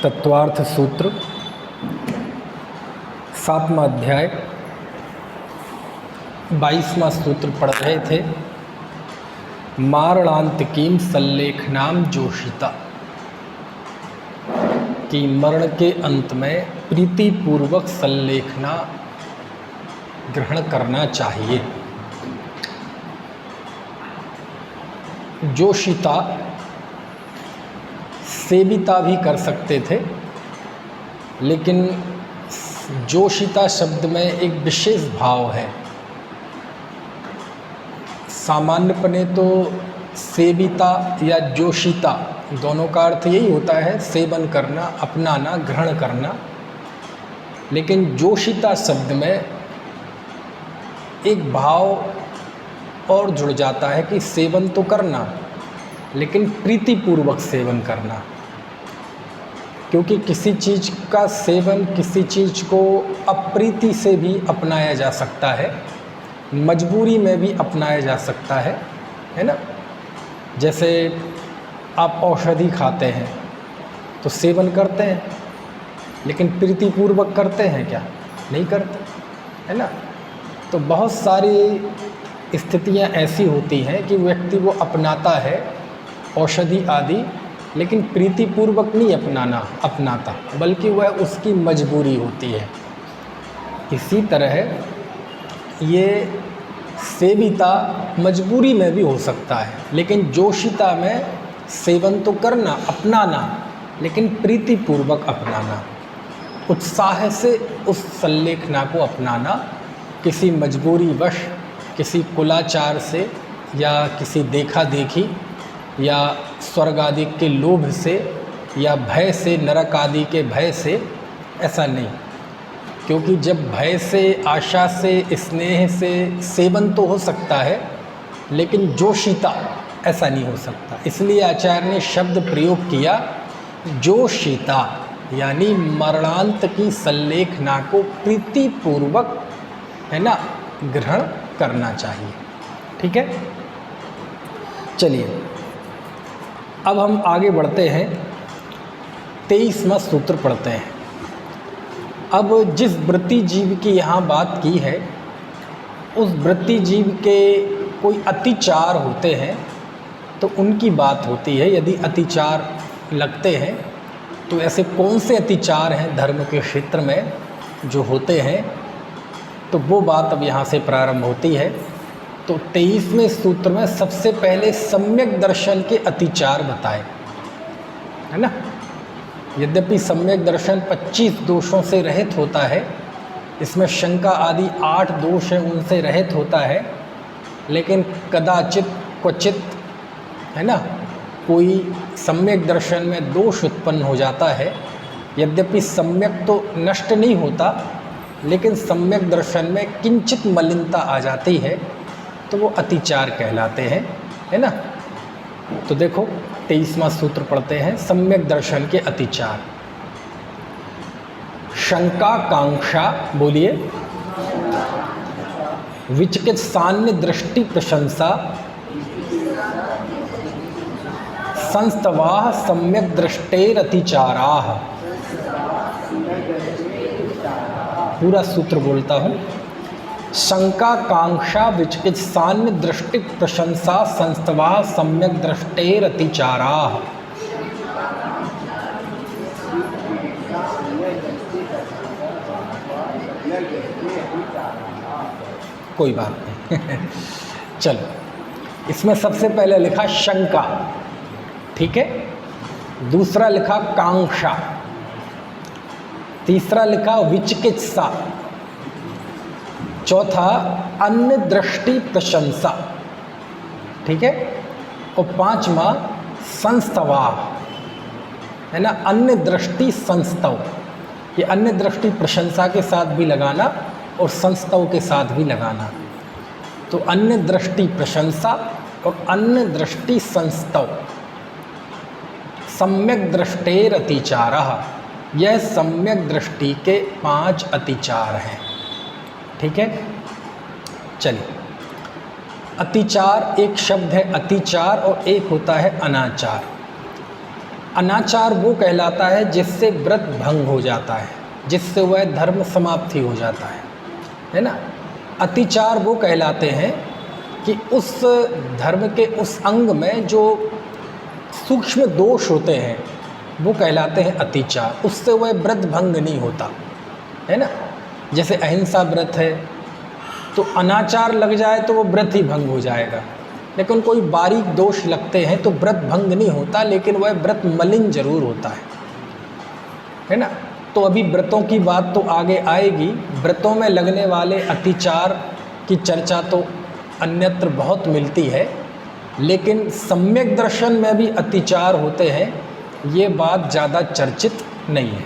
तत्वार्थ सूत्र 7वां अध्याय 22वां सूत्र पढ़ रहे थे। मारणांतिकीम सल्लेखनाम जोशिता, कि मरण के अंत में प्रीतिपूर्वक सल्लेखना ग्रहण करना चाहिए। जोशिता सेविता भी कर सकते थे, लेकिन जोशिता शब्द में एक विशेष भाव है। सामान्यपने तो सेविता या जोशिता दोनों का अर्थ यही होता है, सेवन करना, अपनाना, ग्रहण करना। लेकिन जोशिता शब्द में एक भाव और जुड़ जाता है कि सेवन तो करना, लेकिन प्रीतिपूर्वक सेवन करना। क्योंकि किसी चीज़ का सेवन किसी चीज़ को अप्रीति से भी अपनाया जा सकता है, मजबूरी में भी अपनाया जा सकता है ना। जैसे आप औषधि खाते हैं तो सेवन करते हैं, लेकिन प्रीतिपूर्वक करते हैं क्या? नहीं करते, है ना। तो बहुत सारी स्थितियां ऐसी होती हैं कि व्यक्ति वो अपनाता है औषधि आदि, लेकिन प्रीतिपूर्वक नहीं अपनाता, बल्कि वह उसकी मजबूरी होती है। इसी तरह ये सेविता मजबूरी में भी हो सकता है, लेकिन जोशिता में सेवन तो करना, अपनाना, लेकिन प्रीतिपूर्वक अपनाना, उत्साह से उस सल्लेखना को अपनाना, किसी मजबूरी वश, किसी कुलाचार से या किसी देखा देखी या स्वर्ग आदि के लोभ से या भय से, नरक आदि के भय से, ऐसा नहीं। क्योंकि जब भय से, आशा से, स्नेह से सेवन तो हो सकता है, लेकिन जोशिता ऐसा नहीं हो सकता। इसलिए आचार्य ने शब्द प्रयोग किया जोशिता, यानी मरणांत की सल्लेखना को प्रीतिपूर्वक, है ना, ग्रहण करना चाहिए। ठीक है, चलिए अब हम आगे बढ़ते हैं, 23वां सूत्र पढ़ते हैं। अब जिस वृत्ति जीव की यहाँ बात की है, उस वृत्ति जीव के कोई अतिचार होते हैं तो उनकी बात होती है। यदि अतिचार लगते हैं तो ऐसे कौन से अतिचार हैं धर्म के क्षेत्र में जो होते हैं, तो वो बात अब यहाँ से प्रारंभ होती है। तो 23वें सूत्र में सबसे पहले सम्यक दर्शन के अतिचार बताए, है ना। यद्यपि सम्यक दर्शन 25 दोषों से रहित होता है, इसमें शंका आदि 8 दोष हैं, उनसे रहित होता है, लेकिन कदाचित क्वचित, है ना, कोई सम्यक दर्शन में दोष उत्पन्न हो जाता है। यद्यपि सम्यक तो नष्ट नहीं होता, लेकिन सम्यक दर्शन में किंचित मलिनता आ जाती है, तो वो अतिचार कहलाते हैं, है ना। तो देखो 23वां सूत्र पढ़ते हैं, सम्यक दर्शन के अतिचार। शंका कांक्षा, बोलिए, विचिकित सान्य दृष्टि प्रशंसा, संस्तवाह सम्यक दृष्टेर अतिचाराः। पूरा सूत्र बोलता हूँ। शंका कांक्षा विचिकित सान्य दृष्टि प्रशंसा, संस्तवा सम्यक दृष्टेर अतिचाराः। कोई बात नहीं चलो, इसमें सबसे पहले लिखा शंका, ठीक है, दूसरा लिखा कांक्षा, तीसरा लिखा विचिकित्सा, चौथा अन्य दृष्टि प्रशंसा, ठीक है, और 5वां संस्तवा, है ना, अन्य दृष्टि संस्तव। ये अन्य दृष्टि प्रशंसा के साथ भी लगाना और संस्तव के साथ भी लगाना। तो अन्य दृष्टि प्रशंसा और अन्य दृष्टि संस्तव, सम्यक दृष्टेर अतिचारः, यह सम्यक दृष्टि के 5 अतिचार हैं। ठीक है, चलिए। अतिचार एक शब्द है, अतिचार, और एक होता है अनाचार। अनाचार वो कहलाता है जिससे व्रत भंग हो जाता है, जिससे वह धर्म समाप्ति हो जाता है ना। अतिचार वो कहलाते हैं कि उस धर्म के उस अंग में जो सूक्ष्म दोष होते हैं वो कहलाते हैं अतिचार, उससे वह व्रत भंग नहीं होता, है ना। जैसे अहिंसा व्रत है, तो अनाचार लग जाए तो वो व्रत ही भंग हो जाएगा, लेकिन कोई बारीक दोष लगते हैं तो व्रत भंग नहीं होता, लेकिन वह व्रत मलिन जरूर होता है ना। तो अभी व्रतों की बात तो आगे आएगी। व्रतों में लगने वाले अतिचार की चर्चा तो अन्यत्र बहुत मिलती है, लेकिन सम्यक दर्शन में भी अतिचार होते हैं, ये बात ज़्यादा चर्चित नहीं है,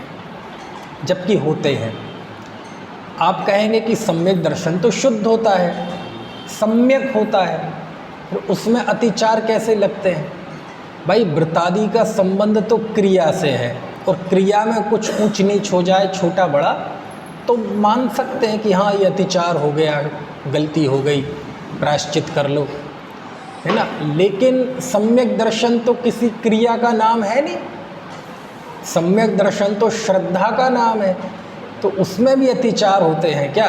जबकि होते हैं। आप कहेंगे कि सम्यक दर्शन तो शुद्ध होता है, सम्यक होता है, तो उसमें अतिचार कैसे लगते हैं? भाई व्रतादि का संबंध तो क्रिया से है, और क्रिया में कुछ ऊंच नीच हो जाए, छोटा बड़ा, तो मान सकते हैं कि हाँ ये अतिचार हो गया, गलती हो गई, प्रायश्चित कर लो, है ना। लेकिन सम्यक दर्शन तो किसी क्रिया का नाम है नहीं, सम्यक दर्शन तो श्रद्धा का नाम है, तो उसमें भी अतिचार होते हैं क्या?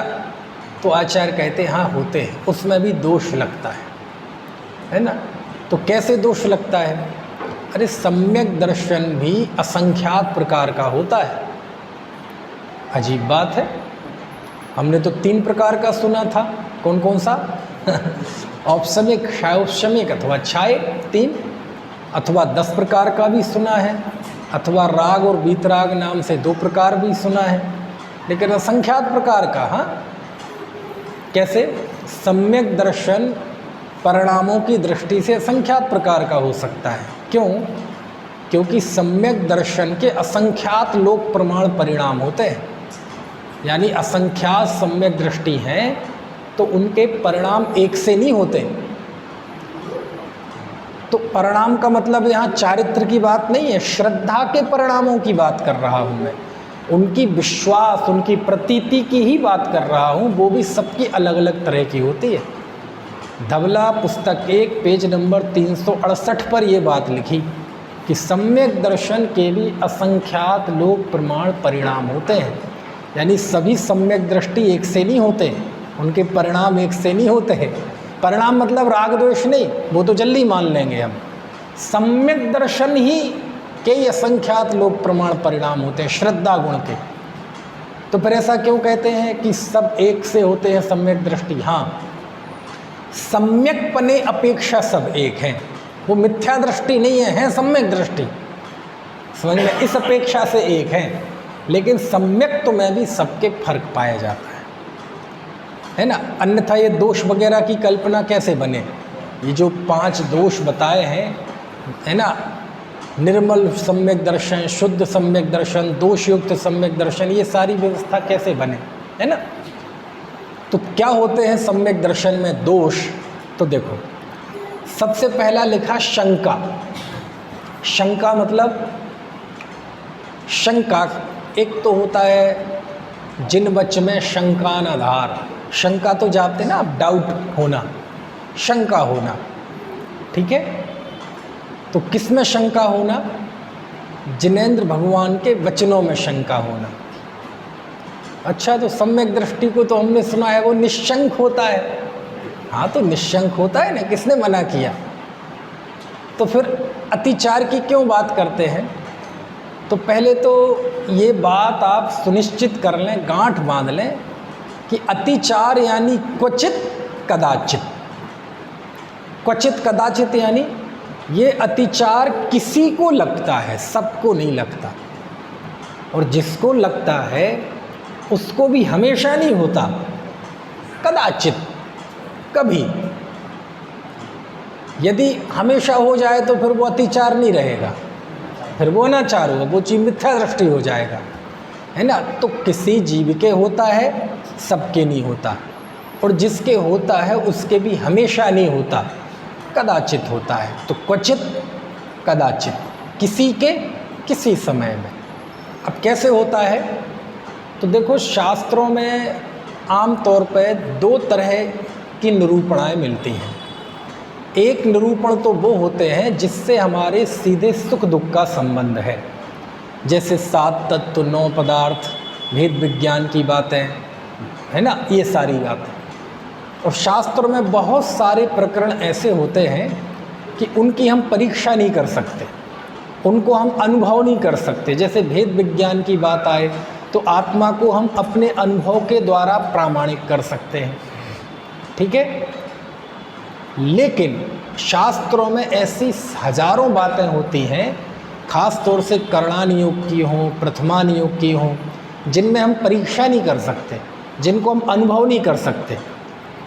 तो आचार्य कहते हैं हाँ होते हैं, उसमें भी दोष लगता है ना। तो कैसे दोष लगता है? अरे सम्यक दर्शन भी असंख्यात प्रकार का होता है। अजीब बात है, हमने तो 3 प्रकार का सुना था। कौन कौन सा? औपसमिक, क्षायोपशमिक अथवा क्षाय 3, अथवा 10 प्रकार का भी सुना है, अथवा राग और वीतराग नाम से 2 प्रकार भी सुना है, लेकिन असंख्यात प्रकार का। हाँ कैसे? सम्यक दर्शन परिणामों की दृष्टि से असंख्यात प्रकार का हो सकता है। क्यों? क्योंकि सम्यक दर्शन के असंख्यात लोक प्रमाण परिणाम होते हैं, यानी असंख्यात सम्यक दृष्टि हैं तो उनके परिणाम एक से नहीं होते। तो परिणाम का मतलब यहाँ चारित्र की बात नहीं है, श्रद्धा के परिणामों की बात कर रहा हूँ मैं, उनकी विश्वास, उनकी प्रतीति की ही बात कर रहा हूँ। वो भी सबकी अलग अलग तरह की होती है। धवला पुस्तक 1 पेज नंबर 368 पर ये बात लिखी कि सम्यक दर्शन के भी असंख्यात लोक प्रमाण परिणाम होते हैं, यानी सभी सम्यक दृष्टि एक से नहीं होते, उनके परिणाम एक से नहीं होते हैं। परिणाम मतलब राग द्वेष नहीं, वो तो जल्दी मान लेंगे हम। सम्यक दर्शन ही के असंख्यात लोक प्रमाण परिणाम होते हैं श्रद्धा गुण के। तो फिर ऐसा क्यों कहते हैं कि सब एक से होते हैं सम्यक दृष्टि? हाँ, सम्यक पने अपेक्षा सब एक हैं, वो मिथ्या दृष्टि नहीं है सम्यक दृष्टि, समझ में? इस अपेक्षा से एक हैं, लेकिन सम्यक तो में भी सबके फर्क पाया जाता है ना। अन्यथा ये दोष वगैरह की कल्पना कैसे बने? ये जो 5 दोष बताए हैं, है ना, निर्मल सम्यक दर्शन, शुद्ध सम्यक दर्शन, दोषयुक्त सम्यक दर्शन, ये सारी व्यवस्था कैसे बने, है ना। तो क्या होते हैं सम्यक दर्शन में दोष? तो देखो, सबसे पहला लिखा शंका। शंका मतलब, शंका एक तो होता है जिन वच में शंका न आधार। शंका तो जानते ना आप, डाउट होना, शंका होना, ठीक है। तो किस में शंका होना? जिनेंद्र भगवान के वचनों में शंका होना। अच्छा, तो सम्यक दृष्टि को तो हमने सुना है वो निश्शंक होता है। हाँ, तो निश्शंक होता है ना, किसने मना किया? तो फिर अतिचार की क्यों बात करते हैं? तो पहले तो ये बात आप सुनिश्चित कर लें, गांठ बांध लें कि अतिचार यानी क्वचित कदाचित। क्वचित कदाचित यानी ये अतिचार किसी को लगता है, सबको नहीं लगता, और जिसको लगता है उसको भी हमेशा नहीं होता, कदाचित, कभी। यदि हमेशा हो जाए तो फिर वो अतिचार नहीं रहेगा, फिर वो अनाचार होगा, वो चीज मिथ्या दृष्टि हो जाएगा, है ना। तो किसी जीव के होता है, सबके नहीं होता, और जिसके होता है उसके भी हमेशा नहीं होता, कदाचित होता है। तो क्वचित कदाचित, किसी के किसी समय में। अब कैसे होता है? तो देखो, शास्त्रों में आम तौर पर 2 तरह की निरूपणाएं मिलती हैं। एक निरूपण तो वो होते हैं जिससे हमारे सीधे सुख दुख का संबंध है, जैसे 7 तत्व, 9 पदार्थ, भेद विज्ञान की बातें, है ना, ये सारी बातें। और शास्त्र में बहुत सारे प्रकरण ऐसे होते हैं कि उनकी हम परीक्षा नहीं कर सकते, उनको हम अनुभव नहीं कर सकते। जैसे भेद विज्ञान की बात आए तो आत्मा को हम अपने अनुभव के द्वारा प्रामाणिक कर सकते हैं, ठीक है। लेकिन शास्त्रों में ऐसी हजारों बातें होती हैं, खास तौर से करणान योग की हों, प्रथमान योग की हों, जिनमें हम परीक्षा नहीं कर सकते, जिनको हम अनुभव नहीं कर सकते,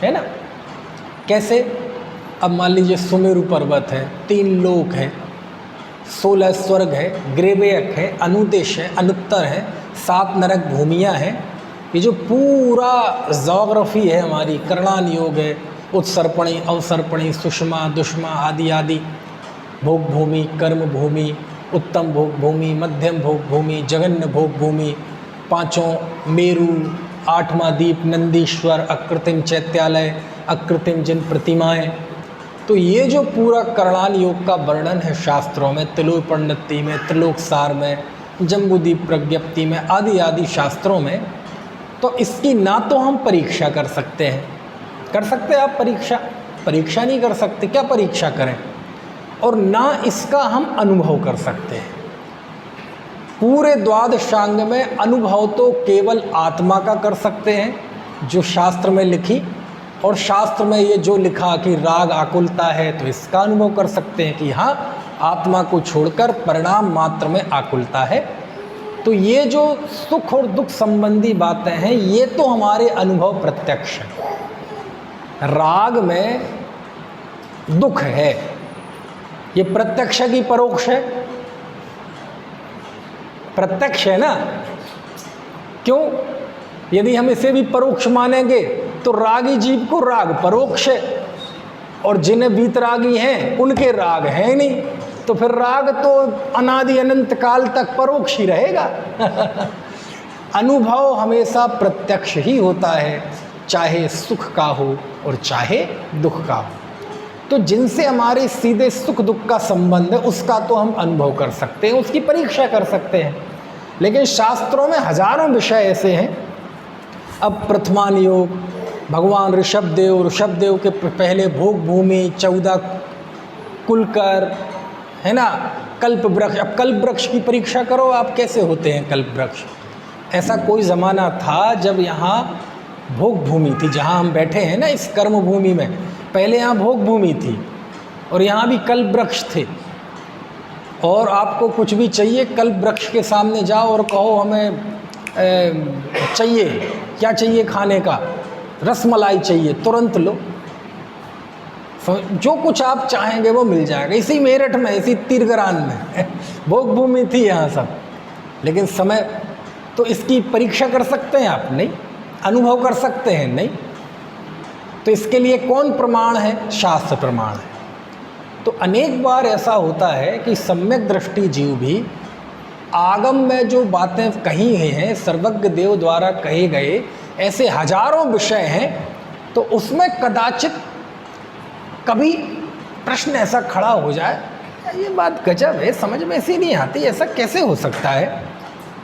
है ना। कैसे? अब मान लीजिए सुमेरु पर्वत है, 3 लोक है, 16 स्वर्ग है, ग्रेवेयक है, अनुदेश है, अनुत्तर है, 7 नरक भूमियाँ हैं। ये जो पूरा जोग्राफी है हमारी, करणान योग है, उत्सर्पणी, अवसर्पणी, सुषमा, दुष्मा आदि आदि, भोग भूमि, कर्म भूमि, उत्तम भोग भूमि, मध्यम भोग भूमि, जघन्य भोग भूमि, 5 मेरु, 8वां दीप नंदीश्वर, अकृत्रिम चैत्यालय, अकृत्रिम जिन प्रतिमाएं। तो ये जो पूरा करणान योग का वर्णन है शास्त्रों में, तिलोपनिषद में, त्रिलोकसार में, जम्बूद्वीप प्रज्ञप्ति में, आदि आदि शास्त्रों में, तो इसकी ना तो हम परीक्षा कर सकते हैं, कर सकते हैं आप परीक्षा नहीं कर सकते, क्या परीक्षा करें, और ना इसका हम अनुभव कर सकते हैं। पूरे द्वादशांग में अनुभव तो केवल आत्मा का कर सकते हैं, जो शास्त्र में लिखी, और शास्त्र में ये जो लिखा कि राग आकुलता है तो इसका अनुभव कर सकते हैं कि हाँ, आत्मा को छोड़कर परिणाम मात्र में आकुलता है। तो ये जो सुख और दुख संबंधी बातें हैं, ये तो हमारे अनुभव प्रत्यक्ष है। राग में दुख है, ये प्रत्यक्ष है कि परोक्ष है? प्रत्यक्ष है ना। क्यों? यदि हम इसे भी परोक्ष मानेंगे तो रागी जीव को राग परोक्ष है, और जिन्हें वीतरागी हैं उनके राग हैं नहीं, तो फिर राग तो अनादि अनंत काल तक परोक्ष ही रहेगा। अनुभव हमेशा प्रत्यक्ष ही होता है, चाहे सुख का हो और चाहे दुख का हो। तो जिनसे हमारे सीधे सुख दुख का संबंध है उसका तो हम अनुभव कर सकते हैं, उसकी परीक्षा कर सकते हैं। लेकिन शास्त्रों में हजारों विषय ऐसे हैं। अब प्रथमान योग, भगवान ऋषभदेव के पहले भोग भूमि, 14 कुलकर, है ना, कल्प वृक्ष। अब कल्प वृक्ष की परीक्षा करो आप, कैसे होते हैं कल्प वृक्ष। ऐसा कोई ज़माना था जब यहाँ भोग भूमि थी, जहाँ हम बैठे हैं ना इस कर्म भूमि में, पहले यहाँ भोग भूमि थी और यहाँ भी कल्प वृक्ष थे। और आपको कुछ भी चाहिए, कल्प वृक्ष के सामने जाओ और कहो हमें चाहिए, क्या चाहिए खाने का, रसमलाई चाहिए, तुरंत लो, जो कुछ आप चाहेंगे वो मिल जाएगा। इसी मेरठ में, इसी तीरगरान में भोग भूमि थी यहाँ सब। लेकिन समय तो इसकी परीक्षा कर सकते हैं आप? नहीं। अनुभव कर सकते हैं? नहीं। तो इसके लिए कौन प्रमाण है? शास्त्र प्रमाण है। तो अनेक बार ऐसा होता है कि सम्यक दृष्टि जीव भी आगम में जो बातें कही हुई हैं, सर्वज्ञ देव द्वारा कहे गए ऐसे हजारों विषय हैं, तो उसमें कदाचित कभी प्रश्न ऐसा खड़ा हो जाए, ये बात गजब है, समझ में ऐसी नहीं आती, ऐसा कैसे हो सकता है?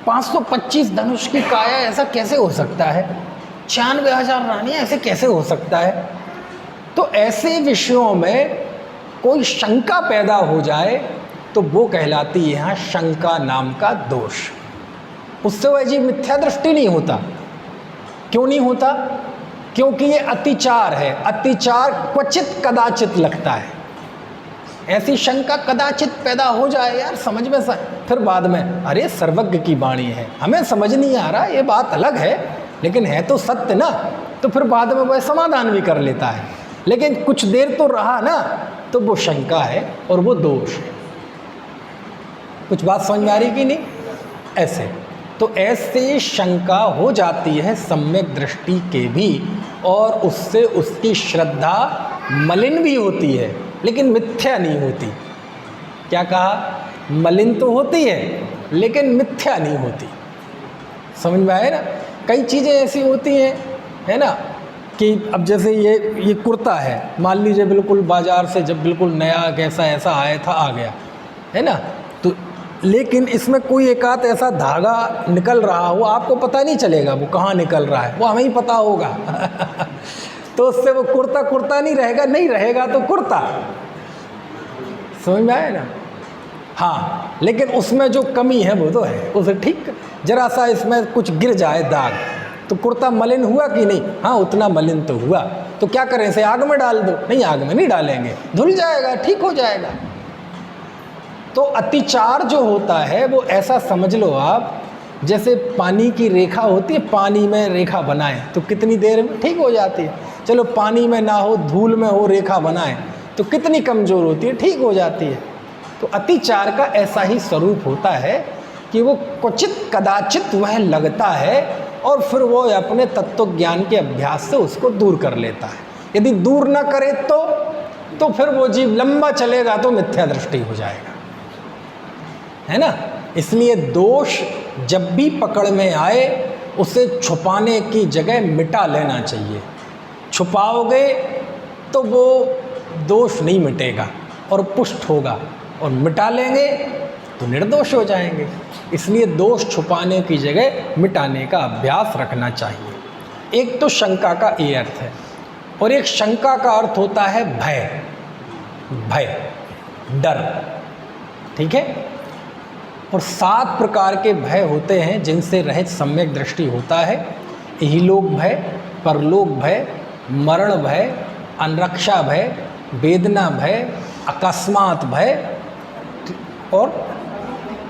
525 धनुष की काया, ऐसा कैसे हो सकता है? 96,000 रानियाँ, ऐसे कैसे हो सकता है? तो ऐसे विषयों में कोई शंका पैदा हो जाए तो वो कहलाती है यहाँ शंका नाम का दोष। उससे वह जी मिथ्या दृष्टि नहीं होता। क्यों नहीं होता? क्योंकि ये अतिचार है। अतिचार क्वचित कदाचित लगता है। ऐसी शंका कदाचित पैदा हो जाए, यार समझ में फिर बाद में अरे सर्वज्ञ की वाणी है, हमें समझ नहीं आ रहा, ये बात अलग है लेकिन है तो सत्य ना, तो फिर बाद में वह समाधान भी कर लेता है। लेकिन कुछ देर तो रहा ना, तो वो शंका है और वो दोष है। कुछ बात समझ में आ रही कि नहीं? ऐसे तो ऐसे शंका हो जाती है सम्यक दृष्टि के भी, और उससे उसकी श्रद्धा मलिन भी होती है लेकिन मिथ्या नहीं होती। क्या कहा? मलिन तो होती है लेकिन मिथ्या नहीं होती। समझ में आए ना? कई चीज़ें ऐसी होती हैं, है ना, कि अब जैसे ये कुर्ता है, मान लीजिए बिल्कुल बाज़ार से जब बिल्कुल नया कैसा ऐसा आया था, आ गया है ना, तो लेकिन इसमें कोई एक आध ऐसा धागा निकल रहा हो, आपको पता नहीं चलेगा वो कहाँ निकल रहा है, वो हमें ही पता होगा तो उससे वो कुर्ता कुर्ता नहीं रहेगा, नहीं रहेगा तो कुर्ता, समझ में आया ना। हाँ, लेकिन उसमें जो कमी है वो तो है, उसे ठीक, जरा सा इसमें कुछ गिर जाए दाग तो कुर्ता मलिन हुआ कि नहीं, हाँ उतना मलिन तो हुआ, तो क्या करें, इसे आग में डाल दो, नहीं आग में नहीं डालेंगे, धुल जाएगा, ठीक हो जाएगा। तो अतिचार जो होता है वो ऐसा समझ लो आप, जैसे पानी की रेखा होती है, पानी में रेखा बनाएं तो कितनी देर में ठीक हो जाती है, चलो पानी में ना हो, धूल में हो, रेखा बनाएं तो कितनी कमज़ोर होती है, ठीक हो जाती है। तो अतिचार का ऐसा ही स्वरूप होता है कि वो क्वचित कदाचित वह लगता है और फिर वो अपने तत्व ज्ञान के अभ्यास से उसको दूर कर लेता है। यदि दूर ना करे तो फिर वो जीव लंबा चलेगा तो मिथ्या दृष्टि हो जाएगा, है ना। इसलिए दोष जब भी पकड़ में आए उसे छुपाने की जगह मिटा लेना चाहिए। छुपाओगे तो वो दोष नहीं मिटेगा और पुष्ट होगा, और मिटा लेंगे तो निर्दोष हो जाएंगे। इसलिए दोष छुपाने की जगह मिटाने का अभ्यास रखना चाहिए। एक तो शंका का ये अर्थ है, और एक शंका का अर्थ होता है भय, भय, डर, ठीक है। और 7 प्रकार के भय होते हैं जिनसे रहित सम्यक दृष्टि होता है। इहलोक भय, परलोक भय, मरण भय, अनरक्षा भय, वेदना भय, अकस्मात भय और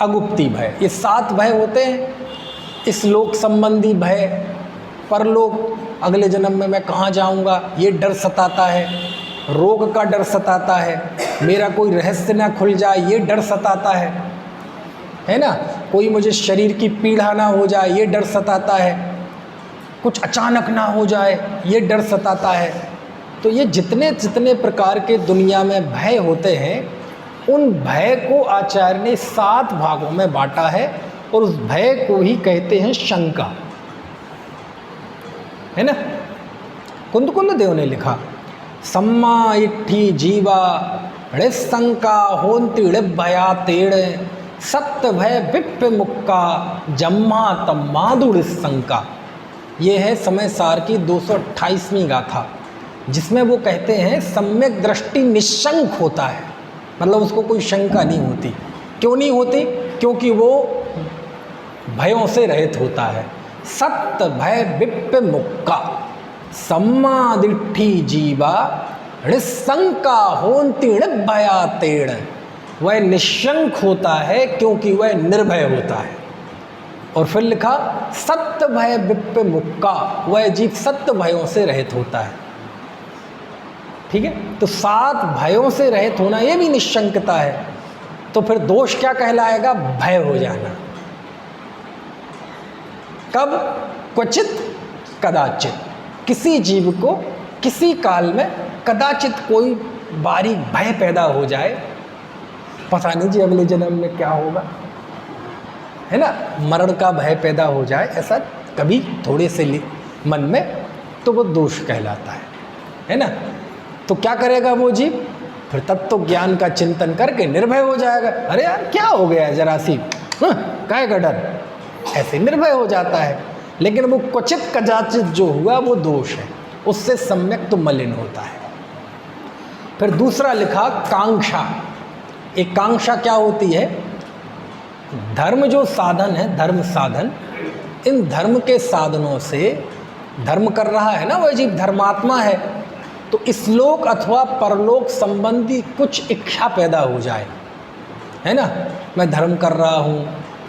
अगुप्ति भय। ये 7 भय होते हैं। इस लोक संबंधी भय, परलोक, अगले जन्म में मैं कहाँ जाऊँगा, ये डर सताता है। रोग का डर सताता है, मेरा कोई रहस्य ना खुल जाए, ये डर सताता है ना। कोई मुझे शरीर की पीड़ा ना हो जाए, ये डर सताता है। कुछ अचानक ना हो जाए, ये डर सताता है। तो ये जितने जितने प्रकार के दुनिया में भय होते हैं, उन भय को आचार्य ने 7 भागों में बांटा है, और उस भय को ही कहते हैं शंका, है ना। कुंद देव ने लिखा, सम्मा इट्ठी जीवा ऋशंका होन्ति भया तेड़ सत्य भय विप्प मुक्का जम्मा तम्मादुड़ शंका। ये है समय सार की 228वीं गाथा, जिसमें वो कहते हैं सम्यक दृष्टि निशंक होता है, मतलब उसको कोई शंका नहीं होती। क्यों नहीं होती? क्योंकि वो भयों से रहित होता है। सत्य भय विप्प मुक्का सम्मादिट्ठी जीवा ऋशंका होन्ति भया तेड़। वह निशंक होता है क्योंकि वह निर्भय होता है। और फिर लिखा सत्य भय विप्प मुक्का, वह जीव सत्य भयों से रहित होता है, ठीक है। तो 7 भयों से रहित होना ये भी निशंकता है। तो फिर दोष क्या कहलाएगा? भय हो जाना। कब? क्वचित कदाचित, किसी जीव को किसी काल में कदाचित कोई बारी भय पैदा हो जाए, पता नहीं जी अगले जन्म में क्या होगा, है ना। मरण का भय पैदा हो जाए ऐसा कभी थोड़े से मन में, तो वो दोष कहलाता है ना। तो क्या करेगा वो जीव? फिर तत्व ज्ञान का चिंतन करके निर्भय हो जाएगा। अरे यार क्या हो गया जरा सी, काहे का डर, ऐसे निर्भय हो जाता है। लेकिन वो क्वचित कदाचित जो हुआ वो दोष है, उससे सम्यक तो मलिन होता है। फिर दूसरा लिखा कांक्षा। एक कांक्षा क्या होती है? धर्म जो साधन है, धर्म साधन, इन धर्म के साधनों से धर्म कर रहा है ना वह जीव, धर्मात्मा है। तो इस लोक अथवा परलोक संबंधी कुछ इच्छा पैदा हो जाए, है ना। मैं धर्म कर रहा हूँ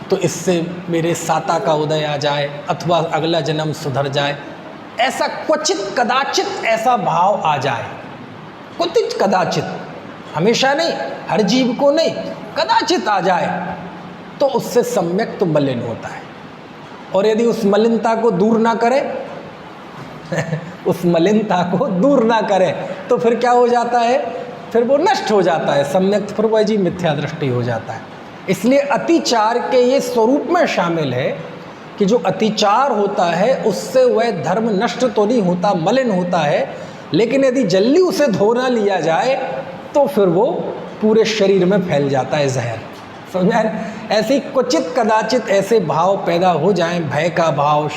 तो इससे मेरे साता का उदय आ जाए, अथवा अगला जन्म सुधर जाए, ऐसा क्वचित कदाचित ऐसा भाव आ जाए। क्वचित कदाचित, हमेशा नहीं, हर जीव को नहीं, कदाचित आ जाए तो उससे सम्यक तो मलिन होता है। और यदि उस मलिनता को दूर ना करें उस मलिनता को दूर ना करें तो फिर क्या हो जाता है? फिर वो नष्ट हो जाता है सम्यक, फिर वह जी मिथ्या दृष्टि हो जाता है। इसलिए अतिचार के ये स्वरूप में शामिल है कि जो अतिचार होता है उससे वह धर्म नष्ट तो नहीं होता, मलिन होता है, लेकिन यदि जल्दी उसे धो ना लिया जाए तो फिर वो पूरे शरीर में फैल जाता है जहर। समझा? ऐसी क्वचित कदाचित ऐसे भाव पैदा हो जाएं, भय का भाव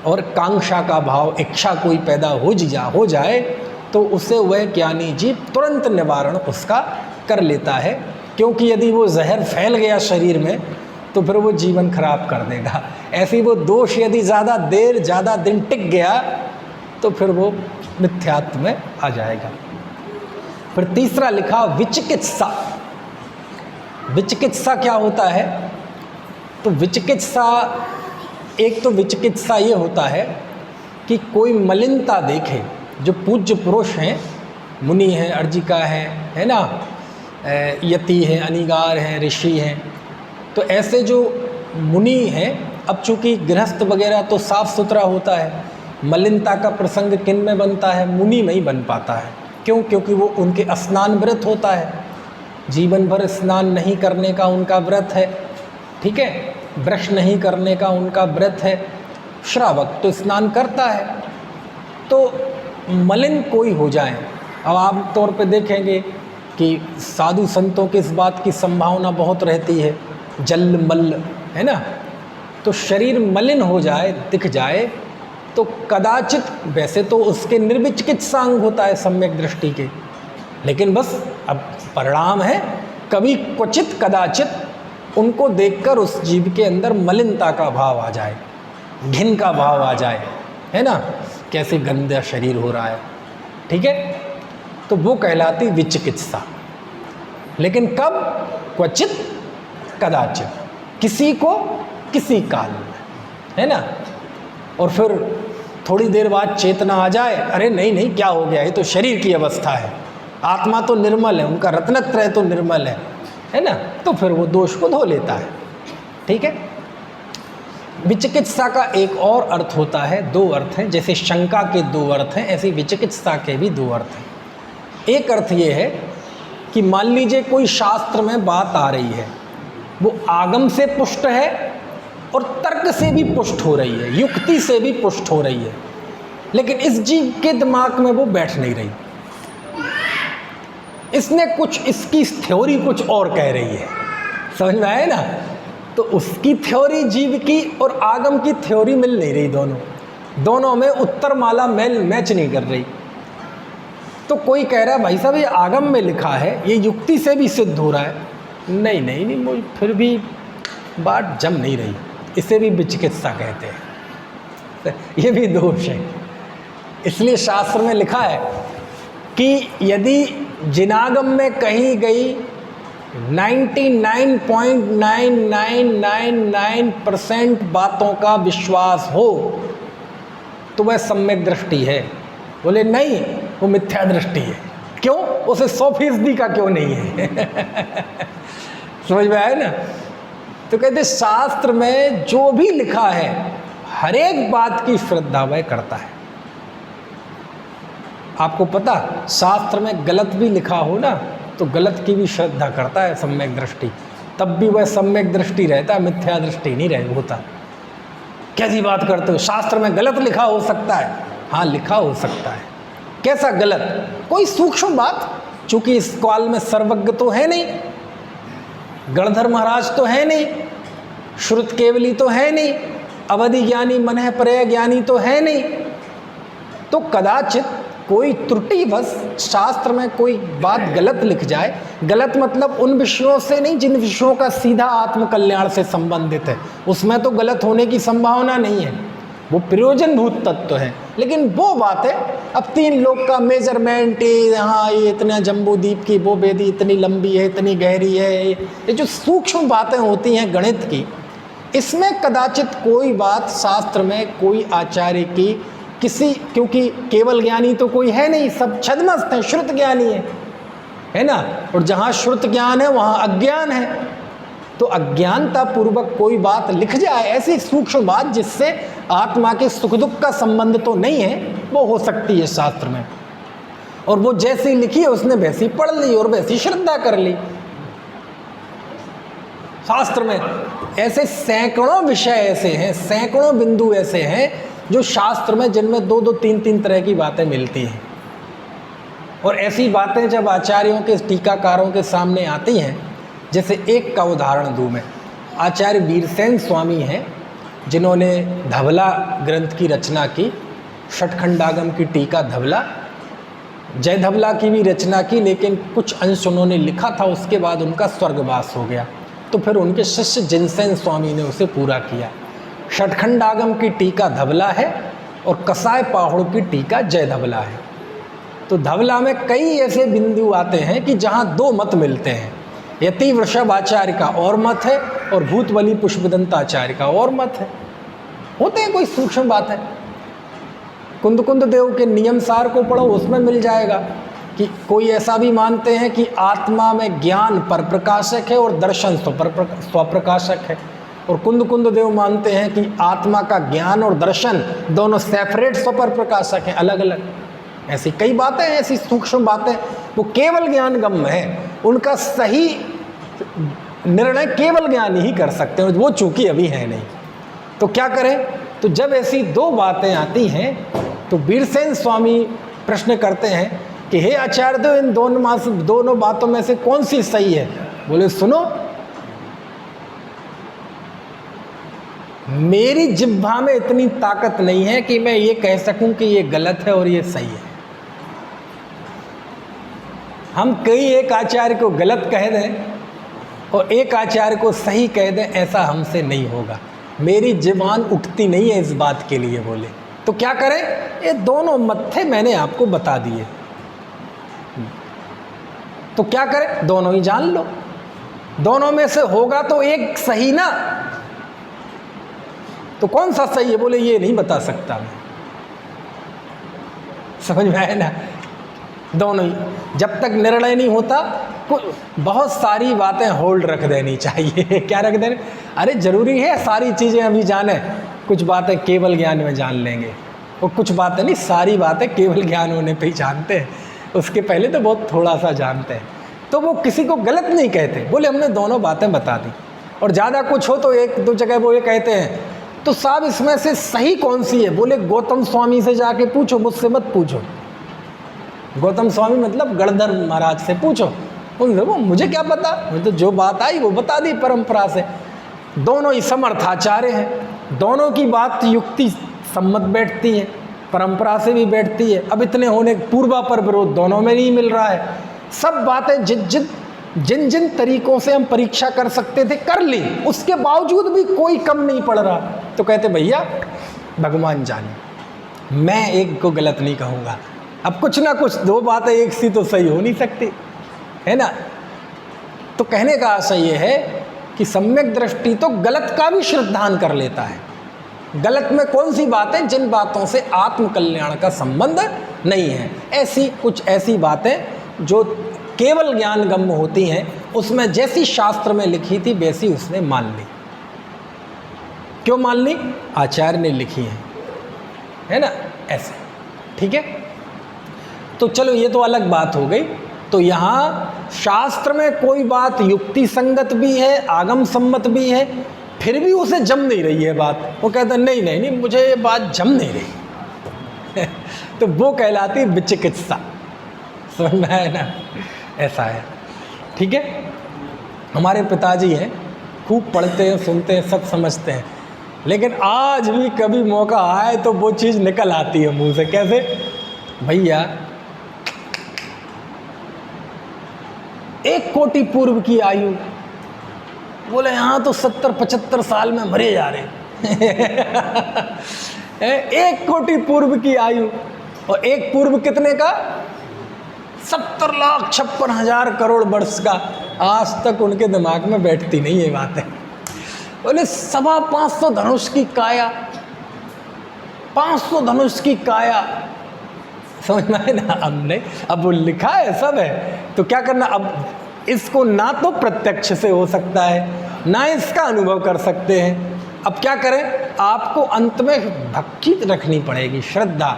और कांक्षा का भाव, इच्छा कोई पैदा हो जाए तो उसे वह ज्ञानी जीव तुरंत निवारण उसका कर लेता है, क्योंकि यदि वो जहर फैल गया शरीर में तो फिर वो जीवन खराब कर देगा। ऐसी वो दोष यदि ज़्यादा देर ज़्यादा दिन टिक गया तो फिर वो मिथ्यात्व में आ जाएगा। फिर तीसरा लिखा विचिकित्सा। विचिकित्सा क्या होता है? तो विचिकित्सा, एक तो विचिकित्सा ये होता है कि कोई मलिनता देखे, जो पूज्य पुरुष हैं, मुनि हैं, अर्जिका है ना, यति हैं, अनिगार हैं, ऋषि हैं, तो ऐसे जो मुनि हैं, अब चूँकि गृहस्थ वगैरह तो साफ सुथरा होता है, मलिनता का प्रसंग किन में बनता है? मुनि में ही बन पाता है। क्यों? क्योंकि वो उनके स्नान व्रत होता है, जीवन भर स्नान नहीं करने का उनका व्रत है, ठीक है, ब्रश नहीं करने का उनका व्रत है। श्रावक तो स्नान करता है, तो मलिन कोई हो जाए, अब आम तौर पे देखेंगे कि साधु संतों की इस बात की संभावना बहुत रहती है, जल मल, है ना, तो शरीर मलिन हो जाए, दिख जाए, तो कदाचित, वैसे तो उसके निर्विचिकित्सांग होता है सम्यक दृष्टि के, लेकिन बस अब परिणाम है कभी क्वचित कदाचित उनको देखकर उस जीव के अंदर मलिनता का भाव आ जाए, घिन का भाव आ जाए, है ना, कैसे गंदा शरीर हो रहा है, ठीक है, तो वो कहलाती विचिकित्सा। लेकिन कब? क्वचित कदाचित, किसी को किसी काल में, है ना, और फिर थोड़ी देर बाद चेतना आ जाए, अरे नहीं नहीं क्या हो गया, ये तो शरीर की अवस्था है, आत्मा तो निर्मल है, उनका रत्नत्रय तो निर्मल है ना, तो फिर वो दोष को धो लेता है, ठीक है। विचिकित्सा का एक और अर्थ होता है, दो अर्थ हैं, जैसे शंका के दो अर्थ हैं, ऐसे विचिकित्सा के भी दो अर्थ हैं। एक अर्थ ये है कि मान लीजिए कोई शास्त्र में बात आ रही है, वो आगम से पुष्ट है और तर्क से भी पुष्ट हो रही है, युक्ति से भी पुष्ट हो रही है, लेकिन इस जीव के दिमाग में वो बैठ नहीं रही, इसने कुछ, इसकी थ्योरी कुछ और कह रही है, समझ में आए ना, तो उसकी थ्योरी जीव की और आगम की थ्योरी मिल नहीं रही, दोनों में उत्तर माला मैच नहीं कर रही। तो कोई कह रहा है भाई साहब ये आगम में लिखा है, ये युक्ति से भी सिद्ध हो रहा है, नहीं मुझे फिर भी बात जम नहीं रही, इसे भी विचिकित्सा कहते हैं, ये भी दोष है। इसलिए शास्त्र में लिखा है कि यदि जिनागम में कही गई 99.9999% बातों का विश्वास हो तो वह सम्यक दृष्टि है। बोले नहीं, वो मिथ्या दृष्टि है। क्यों? उसे 100% का क्यों नहीं है? समझ में आया ना? तो कहते शास्त्र में जो भी लिखा है हर एक बात की श्रद्धा वह करता है। आपको पता, शास्त्र में गलत भी लिखा हो ना तो गलत की भी श्रद्धा करता है सम्यक दृष्टि, तब भी वह सम्यक दृष्टि रहता है, मिथ्या दृष्टि नहीं रह होता। कैसी बात करते हो, शास्त्र में गलत लिखा हो सकता है? हाँ, लिखा हो सकता है। कैसा गलत? कोई सूक्ष्म बात, चूंकि इस काल में सर्वज्ञ तो है नहीं, गणधर महाराज तो है नहीं, श्रुत केवली तो है नहीं, अवधि ज्ञानी मनः परय ज्ञानी तो है नहीं, तो कदाचित कोई त्रुटिवश शास्त्र में कोई बात गलत लिख जाए। गलत मतलब उन विषयों से नहीं जिन विषयों का सीधा आत्मकल्याण से संबंधित है, उसमें तो गलत होने की संभावना नहीं है, वो प्रयोजनभूत तत्व है। लेकिन वो बात है, अब 3 लोग का मेजरमेंट, हाँ ये इतना जम्बूद्वीप की वो बेदी इतनी लंबी है, इतनी गहरी है, ये जो सूक्ष्म बातें होती हैं गणित की, इसमें कदाचित कोई बात शास्त्र में कोई आचार्य की किसी, क्योंकि केवल ज्ञानी तो कोई है नहीं, सब छद्मस्त हैं, श्रुत ज्ञानी है ना, और जहाँ श्रुत ज्ञान है वहाँ अज्ञान है, तो अज्ञानता पूर्वक कोई बात लिख जाए, ऐसी सूक्ष्म बात जिससे आत्मा के सुख दुख का संबंध तो नहीं है, वो हो सकती है शास्त्र में, और वो जैसी लिखी है उसने वैसी पढ़ ली और वैसी श्रद्धा कर ली। शास्त्र में ऐसे सैकड़ों विषय ऐसे हैं, सैकड़ों बिंदु ऐसे हैं जो शास्त्र में जिनमें दो दो तीन तीन तरह की बातें मिलती हैं। और ऐसी बातें जब आचार्यों के टीकाकारों के सामने आती हैं, जैसे एक का उदाहरण दूँ मैं, आचार्य वीरसेन स्वामी हैं जिन्होंने धवला ग्रंथ की रचना की, षटखंडागम की टीका धवला, जय धवला की भी रचना की, लेकिन कुछ अंश उन्होंने लिखा था, उसके बाद उनका स्वर्गवास हो गया, तो फिर उनके शिष्य जिनसेन स्वामी ने उसे पूरा किया। षटखंडागम की टीका धवला है और कसाय पाहुड़ की टीका जय धवला है। तो धवला में कई ऐसे बिंदु आते हैं कि जहाँ दो मत मिलते हैं, यति वृषभ आचार्य का और मत है और भूतवली पुष्पदंत आचार्य का और मत है। होते हैं, कोई सूक्ष्म बात है। कुंद देव के नियम सार को पढ़ो, उसमें मिल जाएगा कि कोई ऐसा भी मानते हैं कि आत्मा में ज्ञान पर प्रकाशक है और दर्शन स्वप्रकाशक है, और कुंद देव मानते हैं कि आत्मा का ज्ञान और दर्शन दोनों सेपरेट स्वपर प्रकाशक हैं, अलग अलग। ऐसी कई बातें हैं, ऐसी सूक्ष्म बातें, वो केवल ज्ञान गम्य है, उनका सही निर्णय केवल ज्ञान ही कर सकते हैं, वो चूंकि अभी है नहीं। तो क्या करें? तो जब ऐसी दो बातें आती हैं तो वीरसेन स्वामी प्रश्न करते हैं कि हे आचार्य देव, इन दोनों बातों में से कौन सी सही है? बोले सुनो, मेरी जिह्वा में इतनी ताकत नहीं है कि मैं ये कह सकूं कि ये गलत है और ये सही है। हम कई एक आचार्य को गलत कह दें और एक आचार्य को सही कह दें, ऐसा हमसे नहीं होगा। मेरी ज़बान उठती नहीं है इस बात के लिए। बोले तो क्या करें? ये दोनों मत थे, मैंने आपको बता दिए, तो क्या करें? दोनों ही जान लो, दोनों में से होगा तो एक सही ना। तो कौन सा सही है? बोले ये नहीं बता सकता मैं। समझ में आया ना? दोनों ही, जब तक निर्णय नहीं होता, बहुत सारी बातें होल्ड रख देनी चाहिए। क्या रख देने? अरे जरूरी है सारी चीज़ें अभी जाने, कुछ बातें केवल ज्ञान में जान लेंगे, और कुछ बातें नहीं, सारी बातें केवल ज्ञान होने पे ही जानते हैं, उसके पहले तो बहुत थोड़ा सा जानते हैं। तो वो किसी को गलत नहीं कहते। बोले हमने दोनों बातें बता दी, और ज़्यादा कुछ हो तो एक दो जगह वो ये कहते हैं तो साहब इसमें से सही कौन सी है? बोले गौतम स्वामी से जाके पूछो, मुझसे मत पूछो। गौतम स्वामी मतलब गणधर महाराज से पूछो, वो मुझे क्या पता, मुझे तो जो बात आई वो बता दी परंपरा से। दोनों ही समर्थाचार्य हैं, दोनों की बात युक्ति सम्मत बैठती है, परंपरा से भी बैठती है। अब इतने होने पूर्वापर विरोध दोनों में नहीं मिल रहा है। सब बातें जिन जिन तरीकों से हम परीक्षा कर सकते थे कर ली, उसके बावजूद भी कोई कम नहीं पड़ रहा। तो कहते भैया भगवान जाने, मैं एक को गलत नहीं कहूँगा। अब कुछ ना कुछ दो बातें एक सी तो सही हो नहीं सकती, है ना? तो कहने का आशय ये है कि सम्यक दृष्टि तो गलत का भी श्रद्धान कर लेता है। गलत में कौन सी बातें? जिन बातों से आत्म कल्याण का संबंध नहीं है, ऐसी कुछ ऐसी बातें जो केवल ज्ञान गम्य होती हैं, उसमें जैसी शास्त्र में लिखी थी वैसी उसने मान ली। क्यों मान ली? आचार्य ने लिखी है ना? ऐसे, ठीक है। तो चलो ये तो अलग बात हो गई। तो यहाँ शास्त्र में कोई बात युक्ति संगत भी है, आगम सम्मत भी है, फिर भी उसे जम नहीं रही है बात। वो कहता नहीं नहीं नहीं, मुझे ये बात जम नहीं रही। तो वो कहलाती विचिकित्सा। समझ में आया ना? ऐसा है, ठीक है। हमारे पिताजी हैं, खूब पढ़ते हैं, सुनते हैं, सब समझते हैं, लेकिन आज भी कभी मौका आए तो वो चीज़ निकल आती है मुंह से। कैसे? भैया 1 कोटि पूर्व की आयु, बोले यहाँ तो 70-75 साल में मरे जा रहे। 1 कोटि पूर्व की आयु, और एक पूर्व कितने का? 70,56,000 करोड़ वर्ष का। आज तक उनके दिमाग में बैठती नहीं ये बातें। बोले 550 धनुष की काया, 500 धनुष की काया। समझ में आए ना? अब नहीं, अब वो लिखा है सब है, तो क्या करना? अब इसको ना तो प्रत्यक्ष से हो सकता है, ना इसका अनुभव कर सकते हैं। अब क्या करें? आपको अंत में भक्ति रखनी पड़ेगी, श्रद्धा।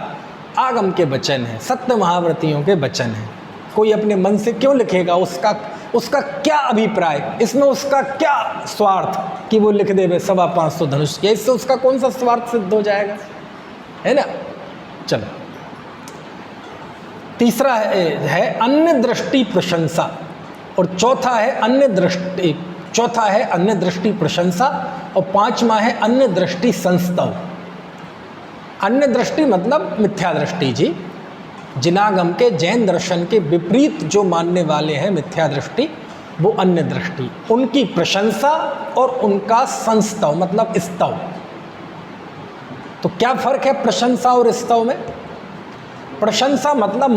आगम के वचन है, सत्य महाव्रतियों के वचन है। कोई अपने मन से क्यों लिखेगा? उसका उसका क्या अभिप्राय, इसमें उसका क्या स्वार्थ कि वो लिख दे 525 धनुष के, इससे उसका कौन सा स्वार्थ सिद्ध हो जाएगा, है ना। चलो, तीसरा है अन्य दृष्टि प्रशंसा, और चौथा है अन्य दृष्टि प्रशंसा, और पांचवा है अन्य दृष्टि संस्तव। अन्य दृष्टि मतलब मिथ्या दृष्टि जी, जिनागम के जैन दर्शन के विपरीत जो मानने वाले हैं मिथ्या दृष्टि, वो अन्य दृष्टि, उनकी प्रशंसा और उनका संस्तव मतलब स्तव। तो क्या फर्क है प्रशंसा और स्तव में? प्रशंसा मतलब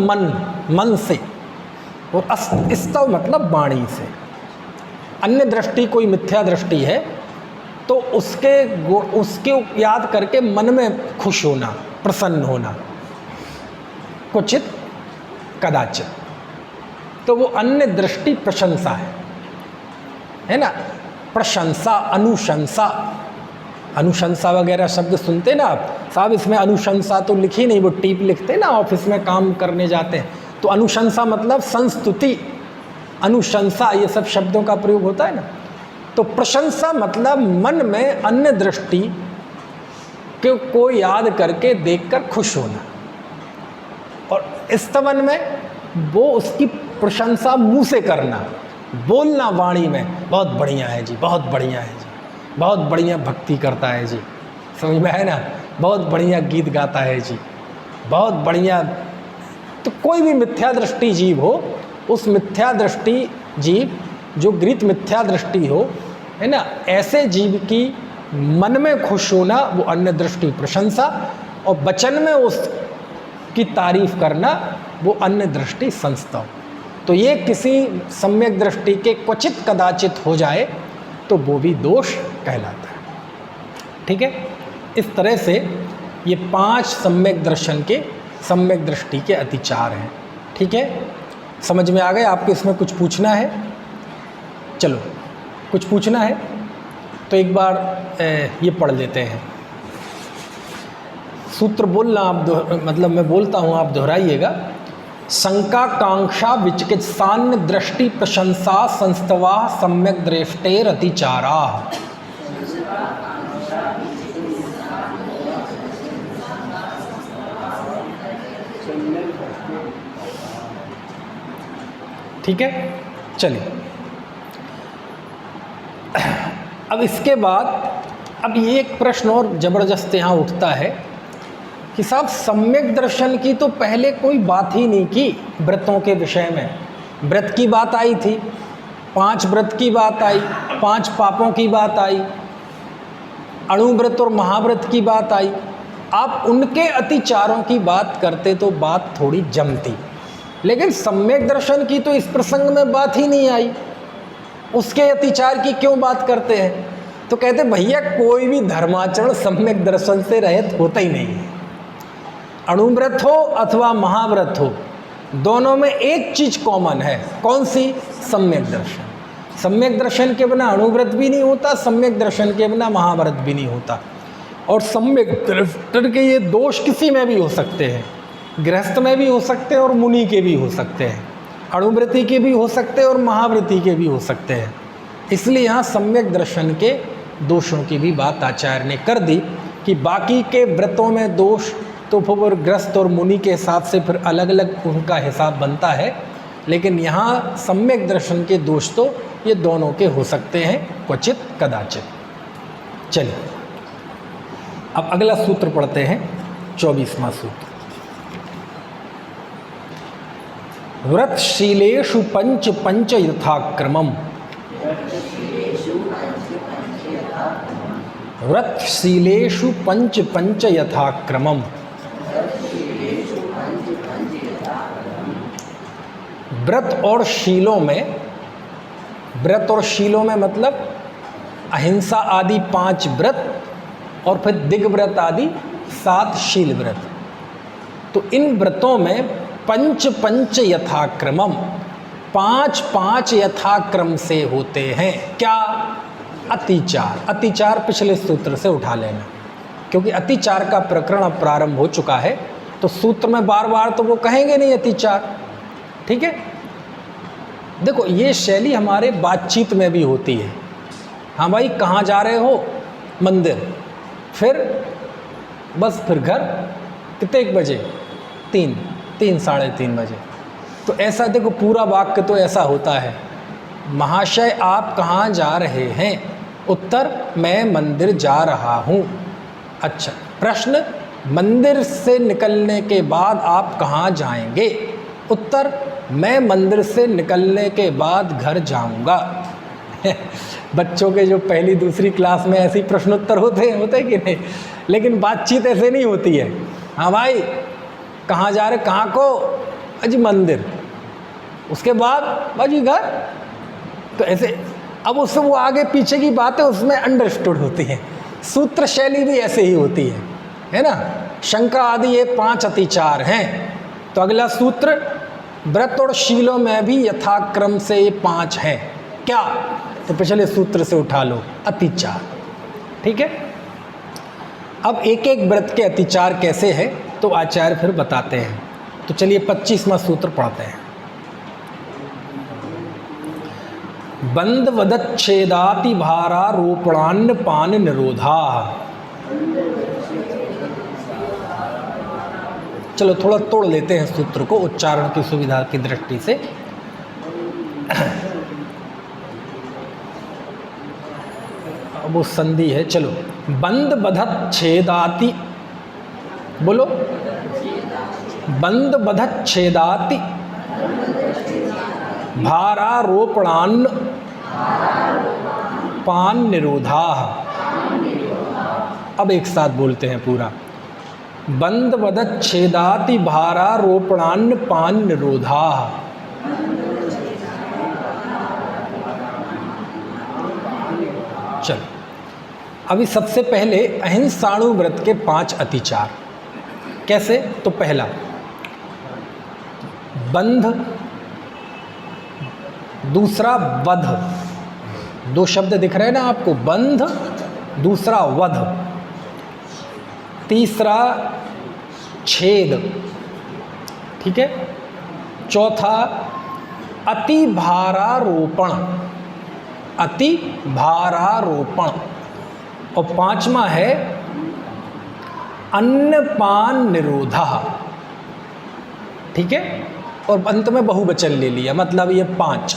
मन से, और स्तव मतलब वाणी से। अन्य दृष्टि कोई मिथ्या दृष्टि है तो उसके याद करके मन में खुश होना, प्रसन्न होना, क्वचित कदाचित, तो वो अन्य दृष्टि प्रशंसा है ना। प्रशंसा, अनुशंसा वगैरह शब्द सुनते ना आप, साहब इसमें अनुशंसा तो लिखी नहीं, वो टीप लिखते ना ऑफिस में काम करने जाते हैं, तो अनुशंसा मतलब संस्तुति, अनुशंसा, ये सब शब्दों का प्रयोग होता है ना। तो प्रशंसा मतलब मन में अन्य दृष्टि को याद करके देखकर खुश होना, और स्तवन में वो उसकी प्रशंसा मुंह से करना, बोलना वाणी में, बहुत बढ़िया है जी, बहुत बढ़िया है जी, बहुत बढ़िया भक्ति करता है जी, समझ में है ना, बहुत बढ़िया गीत गाता है जी, बहुत बढ़िया। तो कोई भी मिथ्या दृष्टि जीव हो, उस मिथ्या दृष्टि जीव जो गृहीत मिथ्या दृष्टि हो, है ना, ऐसे जीव की मन में खुश होना वो अन्य दृष्टि प्रशंसा, और वचन में उसकी तारीफ करना वो अन्य दृष्टि संस्तव। तो ये किसी सम्यक दृष्टि के क्वचित कदाचित हो जाए तो वो भी दोष कहलाता है। ठीक है, इस तरह से ये 5 सम्यक दृष्टि के अतिचार हैं। ठीक है, समझ में आ गए आपको? इसमें कुछ पूछना है? चलो, कुछ पूछना है तो एक बार ये पढ़ लेते हैं। सूत्र बोलना आप मतलब मैं बोलता हूँ, आप दोहराइएगा। शंका कांक्षा विचिकित्सान्य दृष्टि प्रशंसा संस्तवा सम्यक दृष्टेर अतिचारा। ठीक है, चलिए अब इसके बाद अब ये एक प्रश्न और ज़बरदस्त यहाँ उठता है कि साहब सम्यक दर्शन की तो पहले कोई बात ही नहीं की व्रतों के विषय में। व्रत की बात आई थी, 5 व्रत की बात आई, 5 पापों की बात आई, अणुव्रत और महाव्रत की बात आई। आप उनके अतिचारों की बात करते तो बात थोड़ी जमती, लेकिन सम्यक दर्शन की तो इस प्रसंग में बात ही नहीं आई, उसके अतिचार की क्यों बात करते हैं? तो कहते भैया कोई भी धर्माचरण सम्यक दर्शन से रहित होता ही नहीं है। अणुव्रत हो अथवा महाव्रत हो, दोनों में एक चीज कॉमन है, कौन सी? सम्यक दर्शन। सम्यक दर्शन के बिना अणुव्रत भी नहीं होता, सम्यक दर्शन के बिना महाव्रत भी नहीं होता। और सम्यक दर्शन के ये दोष किसी में भी हो सकते हैं, गृहस्थ में भी हो सकते हैं और मुनि के भी हो सकते हैं, अणुव्रति के भी हो सकते हैं और महाव्रति के भी हो सकते हैं। इसलिए यहाँ सम्यक दर्शन के दोषों की भी बात आचार्य ने कर दी कि बाकी के व्रतों में दोष तो फिर ग्रस्त और मुनि के हिसाब से फिर अलग अलग उनका हिसाब बनता है, लेकिन यहाँ सम्यक दर्शन के दोष तो ये दोनों के हो सकते हैं, क्वचित कदाचित। चलिए अब अगला सूत्र पढ़ते हैं, 24वां सूत्र। व्रतशीलेषु पंच पंच यथाक्रमम्। व्रतशीलेषु पंच पंच यथाक्रमम्। व्रत और शीलों में मतलब अहिंसा आदि 5 व्रत और फिर दिग्व्रत आदि 7 शील व्रत। तो इन व्रतों में पंच पंच यथाक्रमम्, 5 यथाक्रम से होते हैं। क्या? अतिचार। अतिचार पिछले सूत्र से उठा लेना, क्योंकि अतिचार का प्रकरण अब प्रारंभ हो चुका है, तो सूत्र में बार बार तो वो कहेंगे नहीं अतिचार। ठीक है, देखो ये शैली हमारे बातचीत में भी होती है। हाँ भाई कहाँ जा रहे हो? मंदिर। फिर बस फिर घर कितने बजे? 3 साढ़े 3 बजे। तो ऐसा देखो पूरा वाक्य तो ऐसा होता है, महाशय आप कहाँ जा रहे हैं? उत्तर मैं मंदिर जा रहा हूँ। अच्छा प्रश्न, मंदिर से निकलने के बाद आप कहाँ जाएंगे? उत्तर मैं मंदिर से निकलने के बाद घर जाऊँगा। बच्चों के जो पहली दूसरी क्लास में ऐसे प्रश्नोत्तर होते कि नहीं, लेकिन बातचीत ऐसे नहीं होती है। हाँ भाई कहाँ जा रहे? कहाँ को? अजी मंदिर। उसके बाद बाजी घर। तो ऐसे अब उससे वो आगे पीछे की बातें उसमें अंडरस्टूड होती हैं। सूत्र शैली भी ऐसे ही होती है ना। शंका आदि ये 5 अतिचार हैं। तो अगला सूत्र, व्रत और शीलों में भी यथाक्रम से ये 5 हैं। क्या? तो पिछले सूत्र से उठा लो, अतिचार। ठीक है। अब एक एक व्रत के अतिचार कैसे है तो आचार्य फिर बताते हैं। तो चलिए 25वां सूत्र पढ़ते हैं। बंद वदच्छेदाति भारारोपणान्न पान निरोधा। चलो थोड़ा तोड़ लेते हैं सूत्र को उच्चारण की सुविधा की दृष्टि से। अब वो संधि है। चलो बंद बधत छेदाति, बोलो बंद बधत छेदाति भारारोपणान्न पान निरोधा। अब एक साथ बोलते हैं पूरा, बंद वदत छेदाति भारारोपणान्न पान निरोधा। चलो अभी सबसे पहले अहिंसाणु व्रत के 5 अतिचार कैसे? तो पहला बंध, दूसरा वध। 2 शब्द दिख रहे हैं ना आपको, बंध दूसरा वध, तीसरा छेद। ठीक है। चौथा अति भारारोपण, अति भारारोपण। और 5वां है अन्नपान निरोधा। ठीक है। और अंत में बहुवचन ले लिया, मतलब ये 5।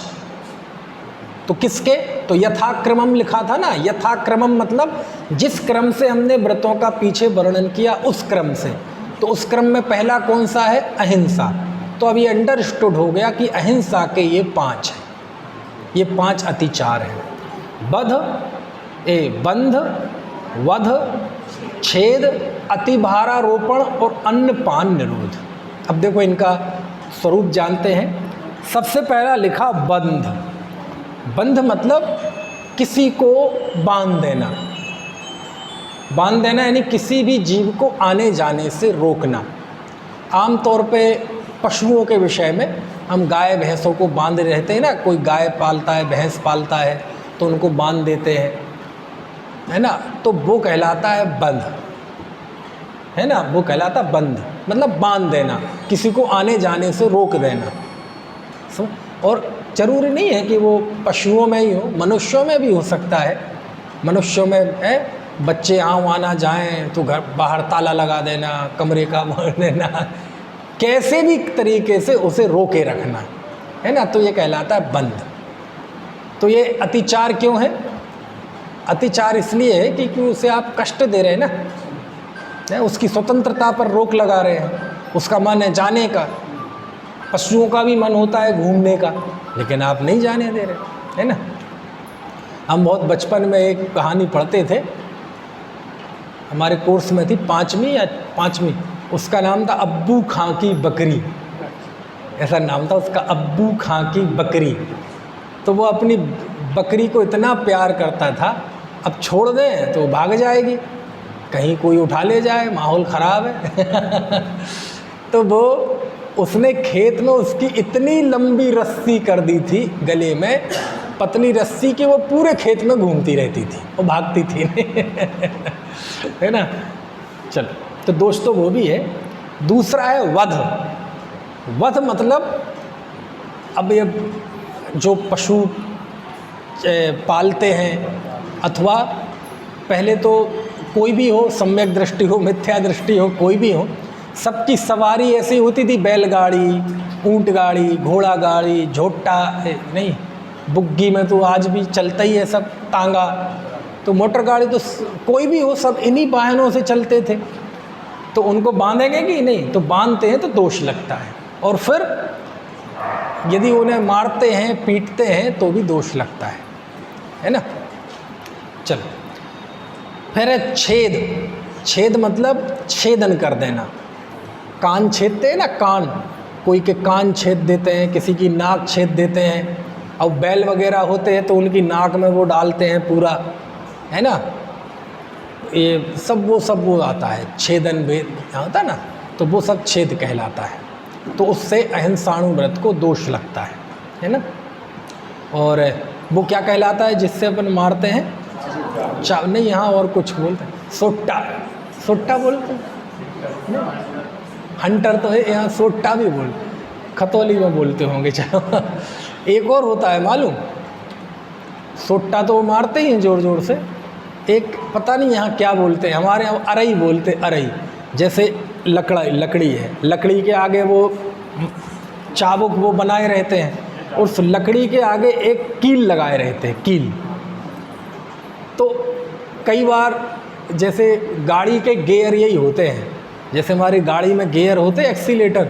तो किसके? तो यथाक्रमम लिखा था ना। यथाक्रमम मतलब जिस क्रम से हमने व्रतों का पीछे वर्णन किया उस क्रम से। तो उस क्रम में पहला कौन सा है? अहिंसा। तो अब ये अंडरस्टूड हो गया कि अहिंसा के ये 5 हैं, ये 5 अतिचार हैं। बंध, वध, छेद, अतिभारारोपण और अन्नपान निरोध। अब देखो इनका स्वरूप जानते हैं। सबसे पहला लिखा बंध। बंध मतलब किसी को बांध देना। बांध देना यानी किसी भी जीव को आने जाने से रोकना। आमतौर पे पशुओं के विषय में हम गाय भैंसों को बांध रहते हैं ना। कोई गाय पालता है, भैंस पालता है तो उनको बांध देते हैं, है ना। तो वो कहलाता है बंध, है ना। वो कहलाता बंध मतलब बांध देना, किसी को आने जाने से रोक देना। और ज़रूरी नहीं है कि वो पशुओं में ही हो, मनुष्यों में भी हो सकता है। मनुष्यों में है बच्चे आओ आना जाएं तो घर बाहर ताला लगा देना, कमरे का भर देना, कैसे भी तरीके से उसे रोके रखना, है ना। तो ये कहलाता है बंध। तो ये अतिचार क्यों है? अतिचार इसलिए है क्योंकि उसे आप कष्ट दे रहे हैं ना, उसकी स्वतंत्रता पर रोक लगा रहे हैं। उसका मन है जाने का, पशुओं का भी मन होता है घूमने का, लेकिन आप नहीं जाने दे रहे, है ना। हम बहुत बचपन में एक कहानी पढ़ते थे, हमारे कोर्स में थी 5वीं, उसका नाम था अब्बू खां की बकरी। ऐसा नाम था उसका, अब्बू खां की बकरी। तो वो अपनी बकरी को इतना प्यार करता था, अब छोड़ दें तो भाग जाएगी, कहीं कोई उठा ले जाए, माहौल ख़राब है। तो वो उसने खेत में उसकी इतनी लंबी रस्सी कर दी थी गले में, पतली रस्सी कि वो पूरे खेत में घूमती रहती थी, वो भागती थी। है ना। चलो तो दोस्तों वो भी है। दूसरा है वध। वध मतलब अब ये जो पशु पालते हैं, अथवा पहले तो कोई भी हो, सम्यक दृष्टि हो, मिथ्या दृष्टि हो, कोई भी हो, सबकी सवारी ऐसी होती थी, बैलगाड़ी, ऊंट गाड़ी, घोड़ा गाड़ी, झोटा नहीं, बुग्गी में तो आज भी चलता ही है सब, तांगा, तो मोटर गाड़ी तो कोई भी हो, सब इन्हीं वाहनों से चलते थे। तो उनको बांधेंगे कि नहीं, तो बांधते हैं तो दोष लगता है, और फिर यदि उन्हें मारते हैं, पीटते हैं तो भी दोष लगता है ना। चलो, फिर है छेद। छेद मतलब छेदन कर देना, कान छेदते हैं ना, कान, कोई के कान छेद देते हैं, किसी की नाक छेद देते हैं, और बैल वगैरह होते हैं तो उनकी नाक में वो डालते हैं पूरा, है ना, ये सब वो आता है, छेदन भेद होता है ना, तो वो सब छेद कहलाता है। तो उससे अहिंसाणु व्रत को दोष लगता है ना। और वो क्या कहलाता है जिससे अपन मारते हैं, नहीं, यहाँ और कुछ बोलते हैं, सोट्टा, सोट्टा बोलते हैं, हंटर तो है, यहाँ सोट्टा भी बोलते, खतौली में बोलते होंगे। चलो, एक और होता है मालूम, सोट्टा तो वो मारते ही हैं ज़ोर ज़ोर से, एक पता नहीं यहाँ क्या बोलते हैं, हमारे यहाँ अरई बोलते, अरई, जैसे लकड़ी है, लकड़ी के आगे वो चाबुक वो बनाए रहते हैं, उस लकड़ी के आगे एक कील लगाए रहते हैं, कील। तो कई बार जैसे गाड़ी के गियर यही होते हैं, जैसे हमारी गाड़ी में गियर होते हैं, एक्सीलेटर,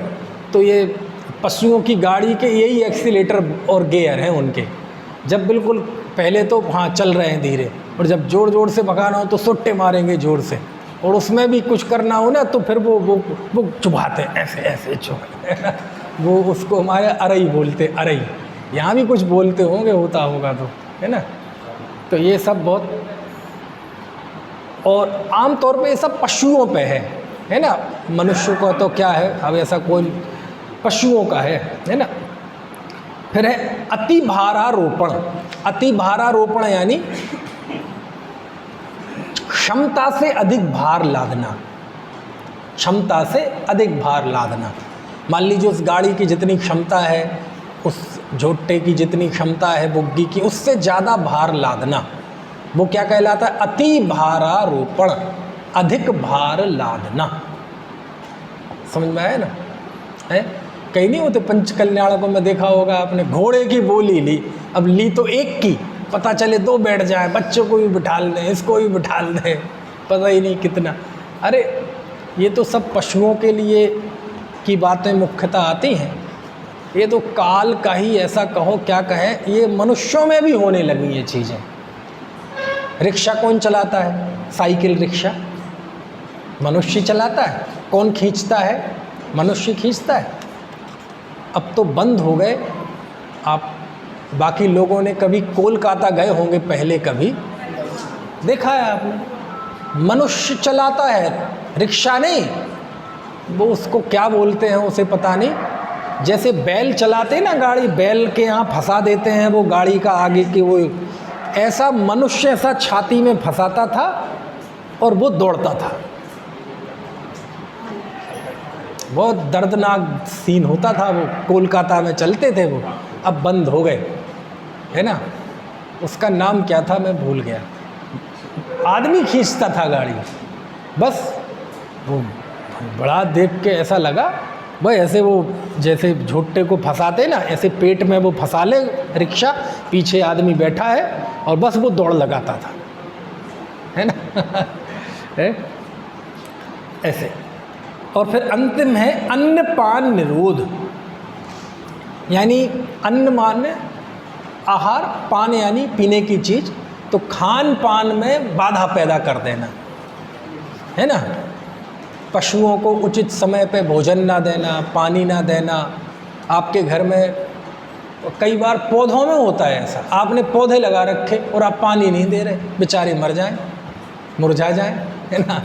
तो ये पशुओं की गाड़ी के यही एक्सीलेटर और गियर हैं उनके। जब बिल्कुल पहले तो हाँ चल रहे हैं धीरे, और जब ज़ोर ज़ोर से भगाना हो तो सुट्टे मारेंगे ज़ोर से, और उसमें भी कुछ करना हो ना तो फिर वो चुभाते हैं, ऐसे ऐसे चुभाते, वो उसको हमारे अरई बोलते, अरई। यहाँ भी कुछ बोलते होंगे, होता होगा तो, है ना। तो ये सब बहुत, और आम तौर पे ये सब पशुओं पे है ना, मनुष्य को तो क्या है, अब ऐसा कोई पशुओं का है ना। फिर है अति भारारोपण। अति भारारोपण यानी क्षमता से अधिक भार लादना, क्षमता से अधिक भार लादना। मान लीजिए उस गाड़ी की जितनी क्षमता है, उस झोटे की जितनी क्षमता है, बुग्गी की, उससे ज़्यादा भार लादना, वो क्या कहलाता है, अति भारारोपण, अधिक भार लादना। समझ में आया ना, है। कहीं नहीं होते पंचकल्याण को में देखा होगा आपने, घोड़े की बोली ली, अब ली तो एक की, पता चले दो बैठ जाए, बच्चों को भी बिठाल दें, इसको भी बिठाल दें, पता ही नहीं कितना। अरे ये तो सब पशुओं के लिए की बातें मुख्यतः आती हैं, ये तो काल का ही ऐसा कहो क्या कहे, ये मनुष्यों में भी होने लगी ये चीज़ें। रिक्शा कौन चलाता है, साइकिल रिक्शा मनुष्य चलाता है, कौन खींचता है, मनुष्य खींचता है। अब तो बंद हो गए। आप बाकी लोगों ने कभी कोलकाता गए होंगे पहले, कभी देखा है आपने, मनुष्य चलाता है रिक्शा, नहीं वो उसको क्या बोलते हैं उसे पता नहीं, जैसे बैल चलाते हैं ना गाड़ी, बैल के यहाँ फंसा देते हैं वो गाड़ी का आगे की, वो ऐसा मनुष्य ऐसा छाती में फंसाता था और वो दौड़ता था। बहुत दर्दनाक सीन होता था वो, कोलकाता में चलते थे वो, अब बंद हो गए, है ना। उसका नाम क्या था मैं भूल गया, आदमी खींचता था गाड़ी, बस वो बड़ा देख के ऐसा लगा भाई, ऐसे वो जैसे झोटे को फंसाते ना, ऐसे पेट में वो फंसा ले रिक्शा, पीछे आदमी बैठा है और बस वो दौड़ लगाता था, है ना। है ऐसे। और फिर अंतिम है अन्नपान निरोध, यानी अन्न माने आहार, पान यानी पीने की चीज़, तो खान पान में बाधा पैदा कर देना, है ना। पशुओं को उचित समय पे भोजन ना देना, पानी ना देना। आपके घर में कई बार पौधों में होता है ऐसा, आपने पौधे लगा रखे और आप पानी नहीं दे रहे, बेचारे मर जाएं, मुरझा जाएं, है ना।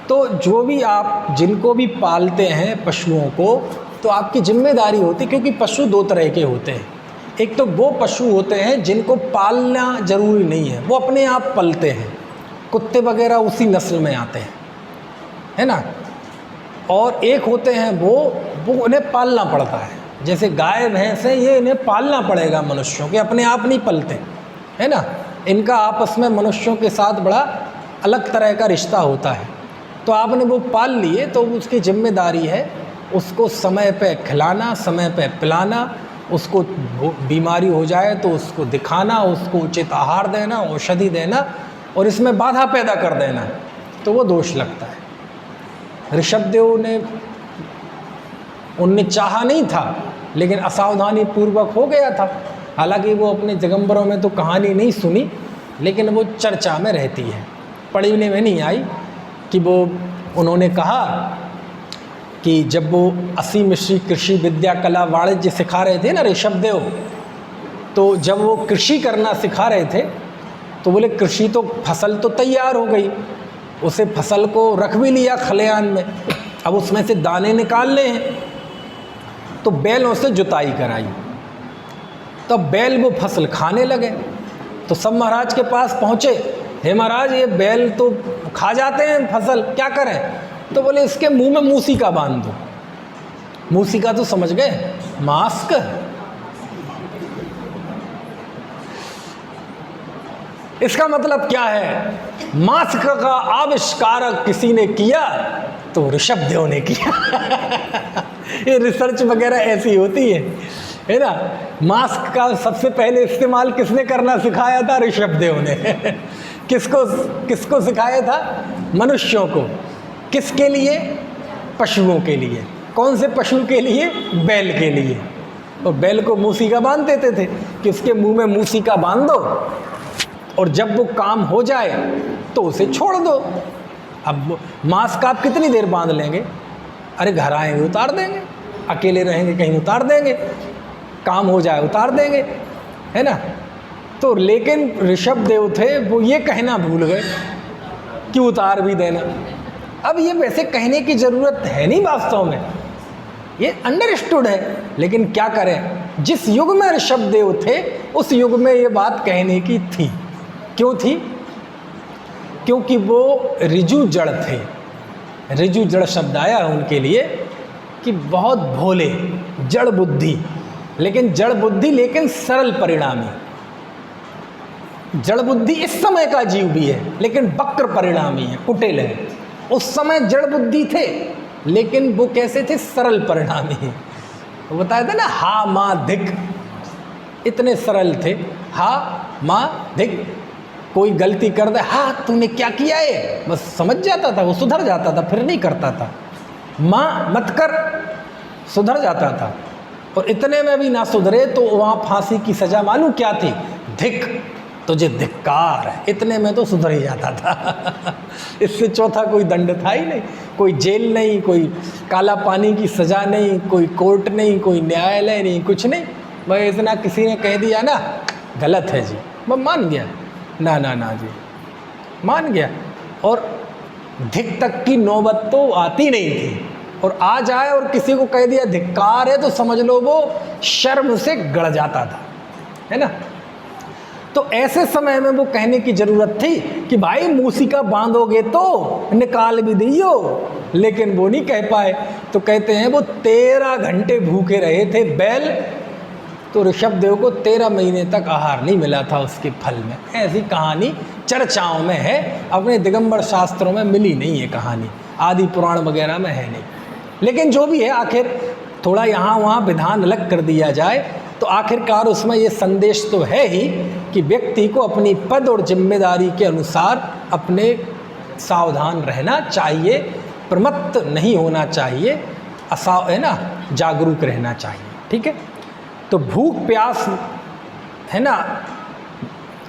तो जो भी आप जिनको भी पालते हैं पशुओं को, तो आपकी जिम्मेदारी होती, क्योंकि पशु दो तरह के होते हैं। एक तो वो पशु होते हैं जिनको पालना ज़रूरी नहीं है, वो अपने आप पलते हैं, कुत्ते वगैरह उसी नस्ल में आते हैं, है ना। और एक होते हैं वो उन्हें पालना पड़ता है, जैसे गाय भैंस है, ये इन्हें पालना पड़ेगा मनुष्यों के, अपने आप नहीं पलते, है ना। इनका आपस में मनुष्यों के साथ बड़ा अलग तरह का रिश्ता होता है। तो आपने वो पाल लिए तो उसकी जिम्मेदारी है उसको समय पे खिलाना, समय पे पिलाना, उसको बीमारी हो जाए तो उसको दिखाना, उसको उचित आहार देना, औषधि देना, और इसमें बाधा पैदा कर देना, तो वो दोष लगता है। ऋषभदेव ने, उनने चाहा नहीं था लेकिन असावधानी पूर्वक हो गया था। हालांकि वो अपने दिगंबरों में तो कहानी नहीं सुनी, लेकिन वो चर्चा में रहती है, पढ़ने में नहीं आई कि वो उन्होंने कहा कि जब वो 80 मिश्री कृषि विद्या कला वाणिज्य सिखा रहे थे ना ऋषभदेव, तो जब वो कृषि करना सिखा रहे थे तो बोले कृषि तो फसल तो तैयार हो गई, उसे फसल को रख भी लिया खलिहान में, अब उसमें से दाने निकालने हैं, तो बैलों से जुताई कराई। तब बैल वो फसल खाने लगे, तो सब महाराज के पास पहुँचे, हे महाराज ये बैल तो खा जाते हैं फसल, क्या करें? तो बोले इसके मुंह में मूसिका बांध दो। मूसिका तो समझ गए, मास्क। इसका मतलब क्या है? मास्क का आविष्कार किसी ने किया तो ऋषभदेव ने किया। ये रिसर्च वगैरह ऐसी होती है ना। मास्क का सबसे पहले इस्तेमाल किसने करना सिखाया था? ऋषभदेव ने। किसको सिखाया था? मनुष्यों को। किसके लिए? पशुओं के लिए। कौन से पशु के लिए? बैल के लिए। और बैल को मूसिका बांध देते थे कि उसके मुंह में मूसिका बांध दो और जब वो काम हो जाए तो उसे छोड़ दो। अब मास्क आप कितनी देर बांध लेंगे? अरे घर आएंगे उतार देंगे, अकेले रहेंगे कहीं उतार देंगे, काम हो जाए उतार देंगे, है ना। तो लेकिन ऋषभदेव थे वो ये कहना भूल गए कि उतार भी देना। अब ये वैसे कहने की ज़रूरत है नहीं वास्तव में, ये अंडरस्टूड है, लेकिन क्या करें, जिस युग में ऋषभदेव थे उस युग में ये बात कहने की थी। क्यों थी? क्योंकि वो ऋजु जड़ थे। ऋजु जड़ शब्द आया उनके लिए कि बहुत भोले, जड़ बुद्धि, लेकिन जड़ बुद्धि लेकिन सरल परिणामी। जड़ बुद्धि इस समय का जीव भी है लेकिन वक्र परिणामी है, कुटिल है। उस समय जड़ बुद्धि थे लेकिन वो कैसे थे? सरल परिणामी। वो बताया था ना, हा माँ धिक, इतने सरल थे। हा माँ धिक, कोई गलती कर दे, हाँ तूने क्या किया है, बस समझ जाता था, वो सुधर जाता था, फिर नहीं करता था। माँ मत कर, सुधर जाता था। और इतने में भी ना सुधरे तो वहाँ फांसी की सज़ा मालूम क्या थी? धिक, तुझे धिक्कार है, इतने में तो सुधर ही जाता था। इससे चौथा कोई दंड था ही नहीं, कोई जेल नहीं, कोई काला पानी की सज़ा नहीं, कोई कोर्ट नहीं, कोई न्यायालय नहीं, कुछ नहीं। भाई इतना किसी ने कह दिया ना गलत है जी, मैं मान गया, ना ना ना जी, मान गया। और धिक तक की नौबत तो आती नहीं थी, और आ जाए और किसी को कह दिया धिक्कार है तो समझ लो वो शर्म से गड़ जाता था, है ना। तो ऐसे समय में वो कहने की ज़रूरत थी कि भाई मूसिका बांधोगे तो निकाल भी दियो, लेकिन वो नहीं कह पाए। तो कहते हैं वो 13 घंटे भूखे रहे थे बैल, तो ऋषभदेव को 13 महीने तक आहार नहीं मिला था उसके फल में। ऐसी कहानी चर्चाओं में है, अपने दिगंबर शास्त्रों में मिली नहीं है कहानी, आदि पुराण वगैरह में है नहीं। लेकिन जो भी है, आखिर थोड़ा यहाँ वहाँ विधान अलग कर दिया जाए तो आखिरकार उसमें ये संदेश तो है ही कि व्यक्ति को अपनी पद और जिम्मेदारी के अनुसार अपने सावधान रहना चाहिए, प्रमत्त नहीं होना चाहिए, है ना, जागरूक रहना चाहिए। ठीक है। तो भूख प्यास, है ना,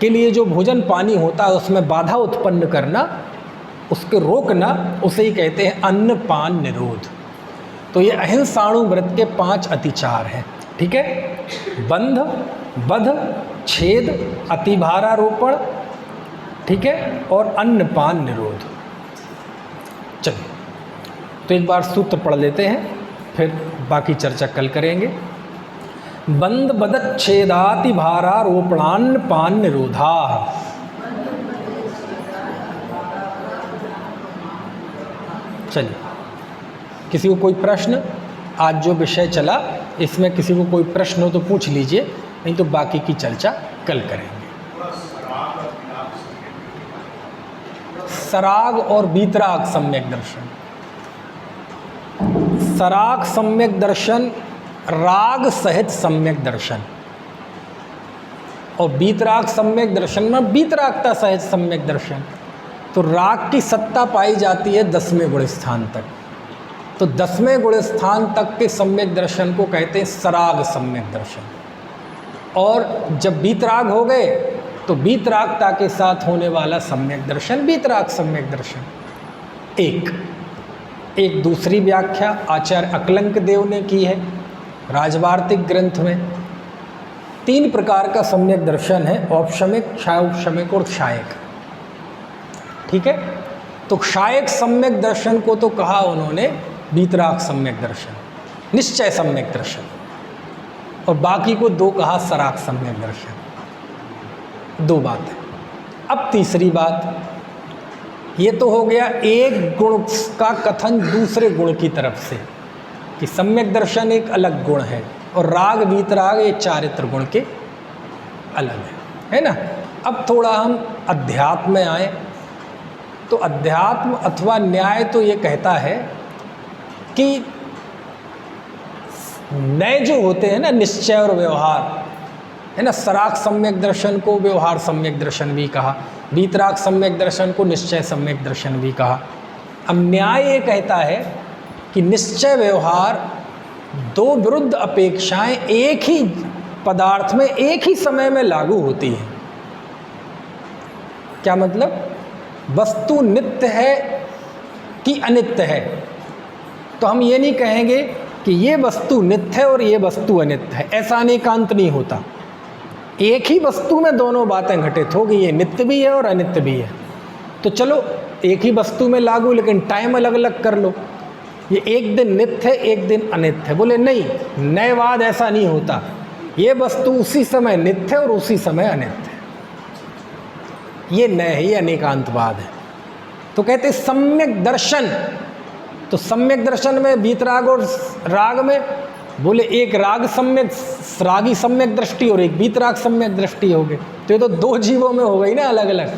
के लिए जो भोजन पानी होता है उसमें बाधा उत्पन्न करना, उसके रोकना, उसे ही कहते हैं अन्न पान निरोध। तो ये अहिंसाणु व्रत के 5 अतिचार हैं। ठीक है। बंध, वध, छेद, अतिभारारोपण, ठीक है, और अन्न पान निरोध। चलिए तो एक बार सूत्र पढ़ लेते हैं, फिर बाकी चर्चा कल करेंगे। बंध बदत छेदाति भारारोपणान्न पान निरोधा। चलिए, किसी को कोई प्रश्न? आज जो विषय चला इसमें किसी को कोई प्रश्न हो तो पूछ लीजिए, नहीं तो बाकी की चर्चा कल करेंगे। सराग और वीतराग सम्यक दर्शन। सराग सम्यक दर्शन राग सहित सम्यक दर्शन, और वीतराग सम्यक दर्शन में वीतरागता सहित सम्यक दर्शन। तो राग की सत्ता पाई जाती है 10वें गुण स्थान तक, तो 10वें गुण स्थान तक के सम्यक दर्शन को कहते हैं सराग सम्यक दर्शन। और जब वीतराग हो गए तो वीतरागता के साथ होने वाला सम्यक दर्शन वीतराग सम्यक दर्शन। एक दूसरी व्याख्या आचार्य अकलंक देव ने की है राजवार्तिक ग्रंथ में। 3 प्रकार का सम्यक दर्शन है, औपशमिक, क्षायोपशमिक और क्षायक। ठीक है, तो क्षायक सम्यक दर्शन को तो कहा उन्होंने वीतराग सम्यक दर्शन, निश्चय सम्यक दर्शन, और बाकी को 2 कहा सराग सम्यक दर्शन। 2 बात है। अब तीसरी बात, ये तो हो गया एक गुण का कथन दूसरे गुण की तरफ से कि सम्यक दर्शन एक अलग गुण है और राग वीतराग ये चारित्र गुण के अलग है ना। अब थोड़ा हम अध्यात्म में आए, तो अध्यात्म अथवा न्याय तो ये कहता है कि नए जो होते हैं ना, निश्चय और व्यवहार है ना, सराग सम्यक दर्शन को व्यवहार सम्यक दर्शन भी कहा, वीतराग सम्यक दर्शन को निश्चय सम्यक दर्शन भी कहा। अब न्याय ये कहता है कि निश्चय व्यवहार 2 विरुद्ध अपेक्षाएं एक ही पदार्थ में एक ही समय में लागू होती हैं। क्या मतलब? वस्तु नित्य है कि अनित्य है, तो हम ये नहीं कहेंगे कि ये वस्तु नित्य है और ये वस्तु अनित्य है, ऐसा अनेकांत नहीं होता। एक ही वस्तु में दोनों बातें घटित होगी, ये नित्य भी है और अनित्य भी है। तो चलो एक ही वस्तु में लागू, लेकिन टाइम अलग अलग कर लो, ये एक दिन नित्य है एक दिन अनित्य है। बोले नहीं, नयवाद ऐसा नहीं होता, ये वस्तु उसी समय नित्य है और उसी समय अनित्य है, ये नय है, ये अनेकांतवाद है। तो कहते सम्यक दर्शन, तो सम्यक दर्शन में वीतराग और राग में, बोले एक राग सम्यक रागी सम्यक दृष्टि और एक वीतराग सम्यक दृष्टि हो गए, तो ये तो 2 जीवों में हो गई ना अलग अलग।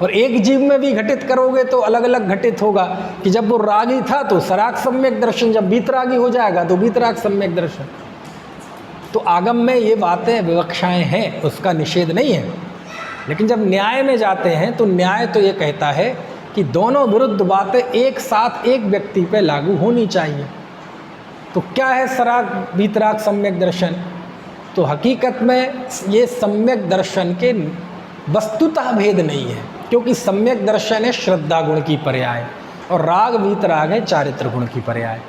और एक जीव में भी घटित करोगे तो अलग अलग घटित होगा कि जब वो रागी था तो सराग सम्यक दर्शन, जब वीतरागी हो जाएगा तो वीतराग सम्यक दर्शन। तो आगम में ये बातें विवक्षाएं हैं, उसका निषेध नहीं है, लेकिन जब न्याय में जाते हैं तो न्याय तो ये कहता है कि दोनों विरुद्ध बातें एक साथ एक व्यक्ति पे लागू होनी चाहिए। तो क्या है सराग वीतराग सम्यक दर्शन? तो हकीकत में ये सम्यक दर्शन के वस्तुतः भेद नहीं है, क्योंकि सम्यक दर्शन है श्रद्धा गुण की पर्याय और राग वीतराग है चारित्र गुण की पर्याय।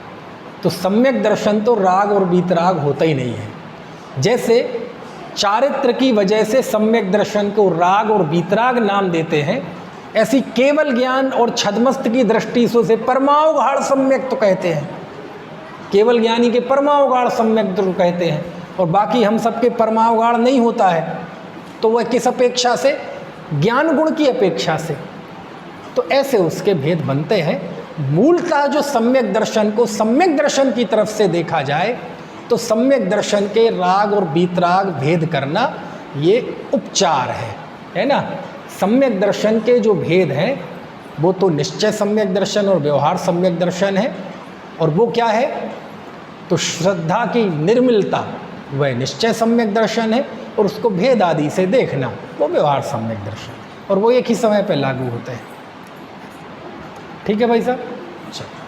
तो सम्यक दर्शन तो राग और वीतराग होता ही नहीं है। जैसे चारित्र की वजह से सम्यक दर्शन को राग और वीतराग नाम देते हैं, ऐसी केवल ज्ञान और छद्मस्त की दृष्टि से परमावगाढ़ सम्यक तो कहते हैं, केवल ज्ञानी के परमावगाढ़ सम्यक तो कहते हैं, और बाकी हम सबके परमावगाढ़ नहीं होता है। तो वह किस अपेक्षा से? ज्ञान गुण की अपेक्षा से। तो ऐसे उसके भेद बनते हैं। मूलतः जो सम्यक दर्शन को सम्यक दर्शन की तरफ से देखा जाए तो सम्यक दर्शन के राग और वीतराग भेद करना ये उपचार है ना। सम्यक दर्शन के जो भेद हैं वो तो निश्चय सम्यक दर्शन और व्यवहार सम्यक दर्शन है। और वो क्या है? तो श्रद्धा की निर्मलता वह निश्चय सम्यक दर्शन है, और उसको भेद आदि से देखना वो व्यवहार सम्यक दर्शन, और वो एक ही समय पर लागू होते हैं। ठीक है भाई साहब? चलो।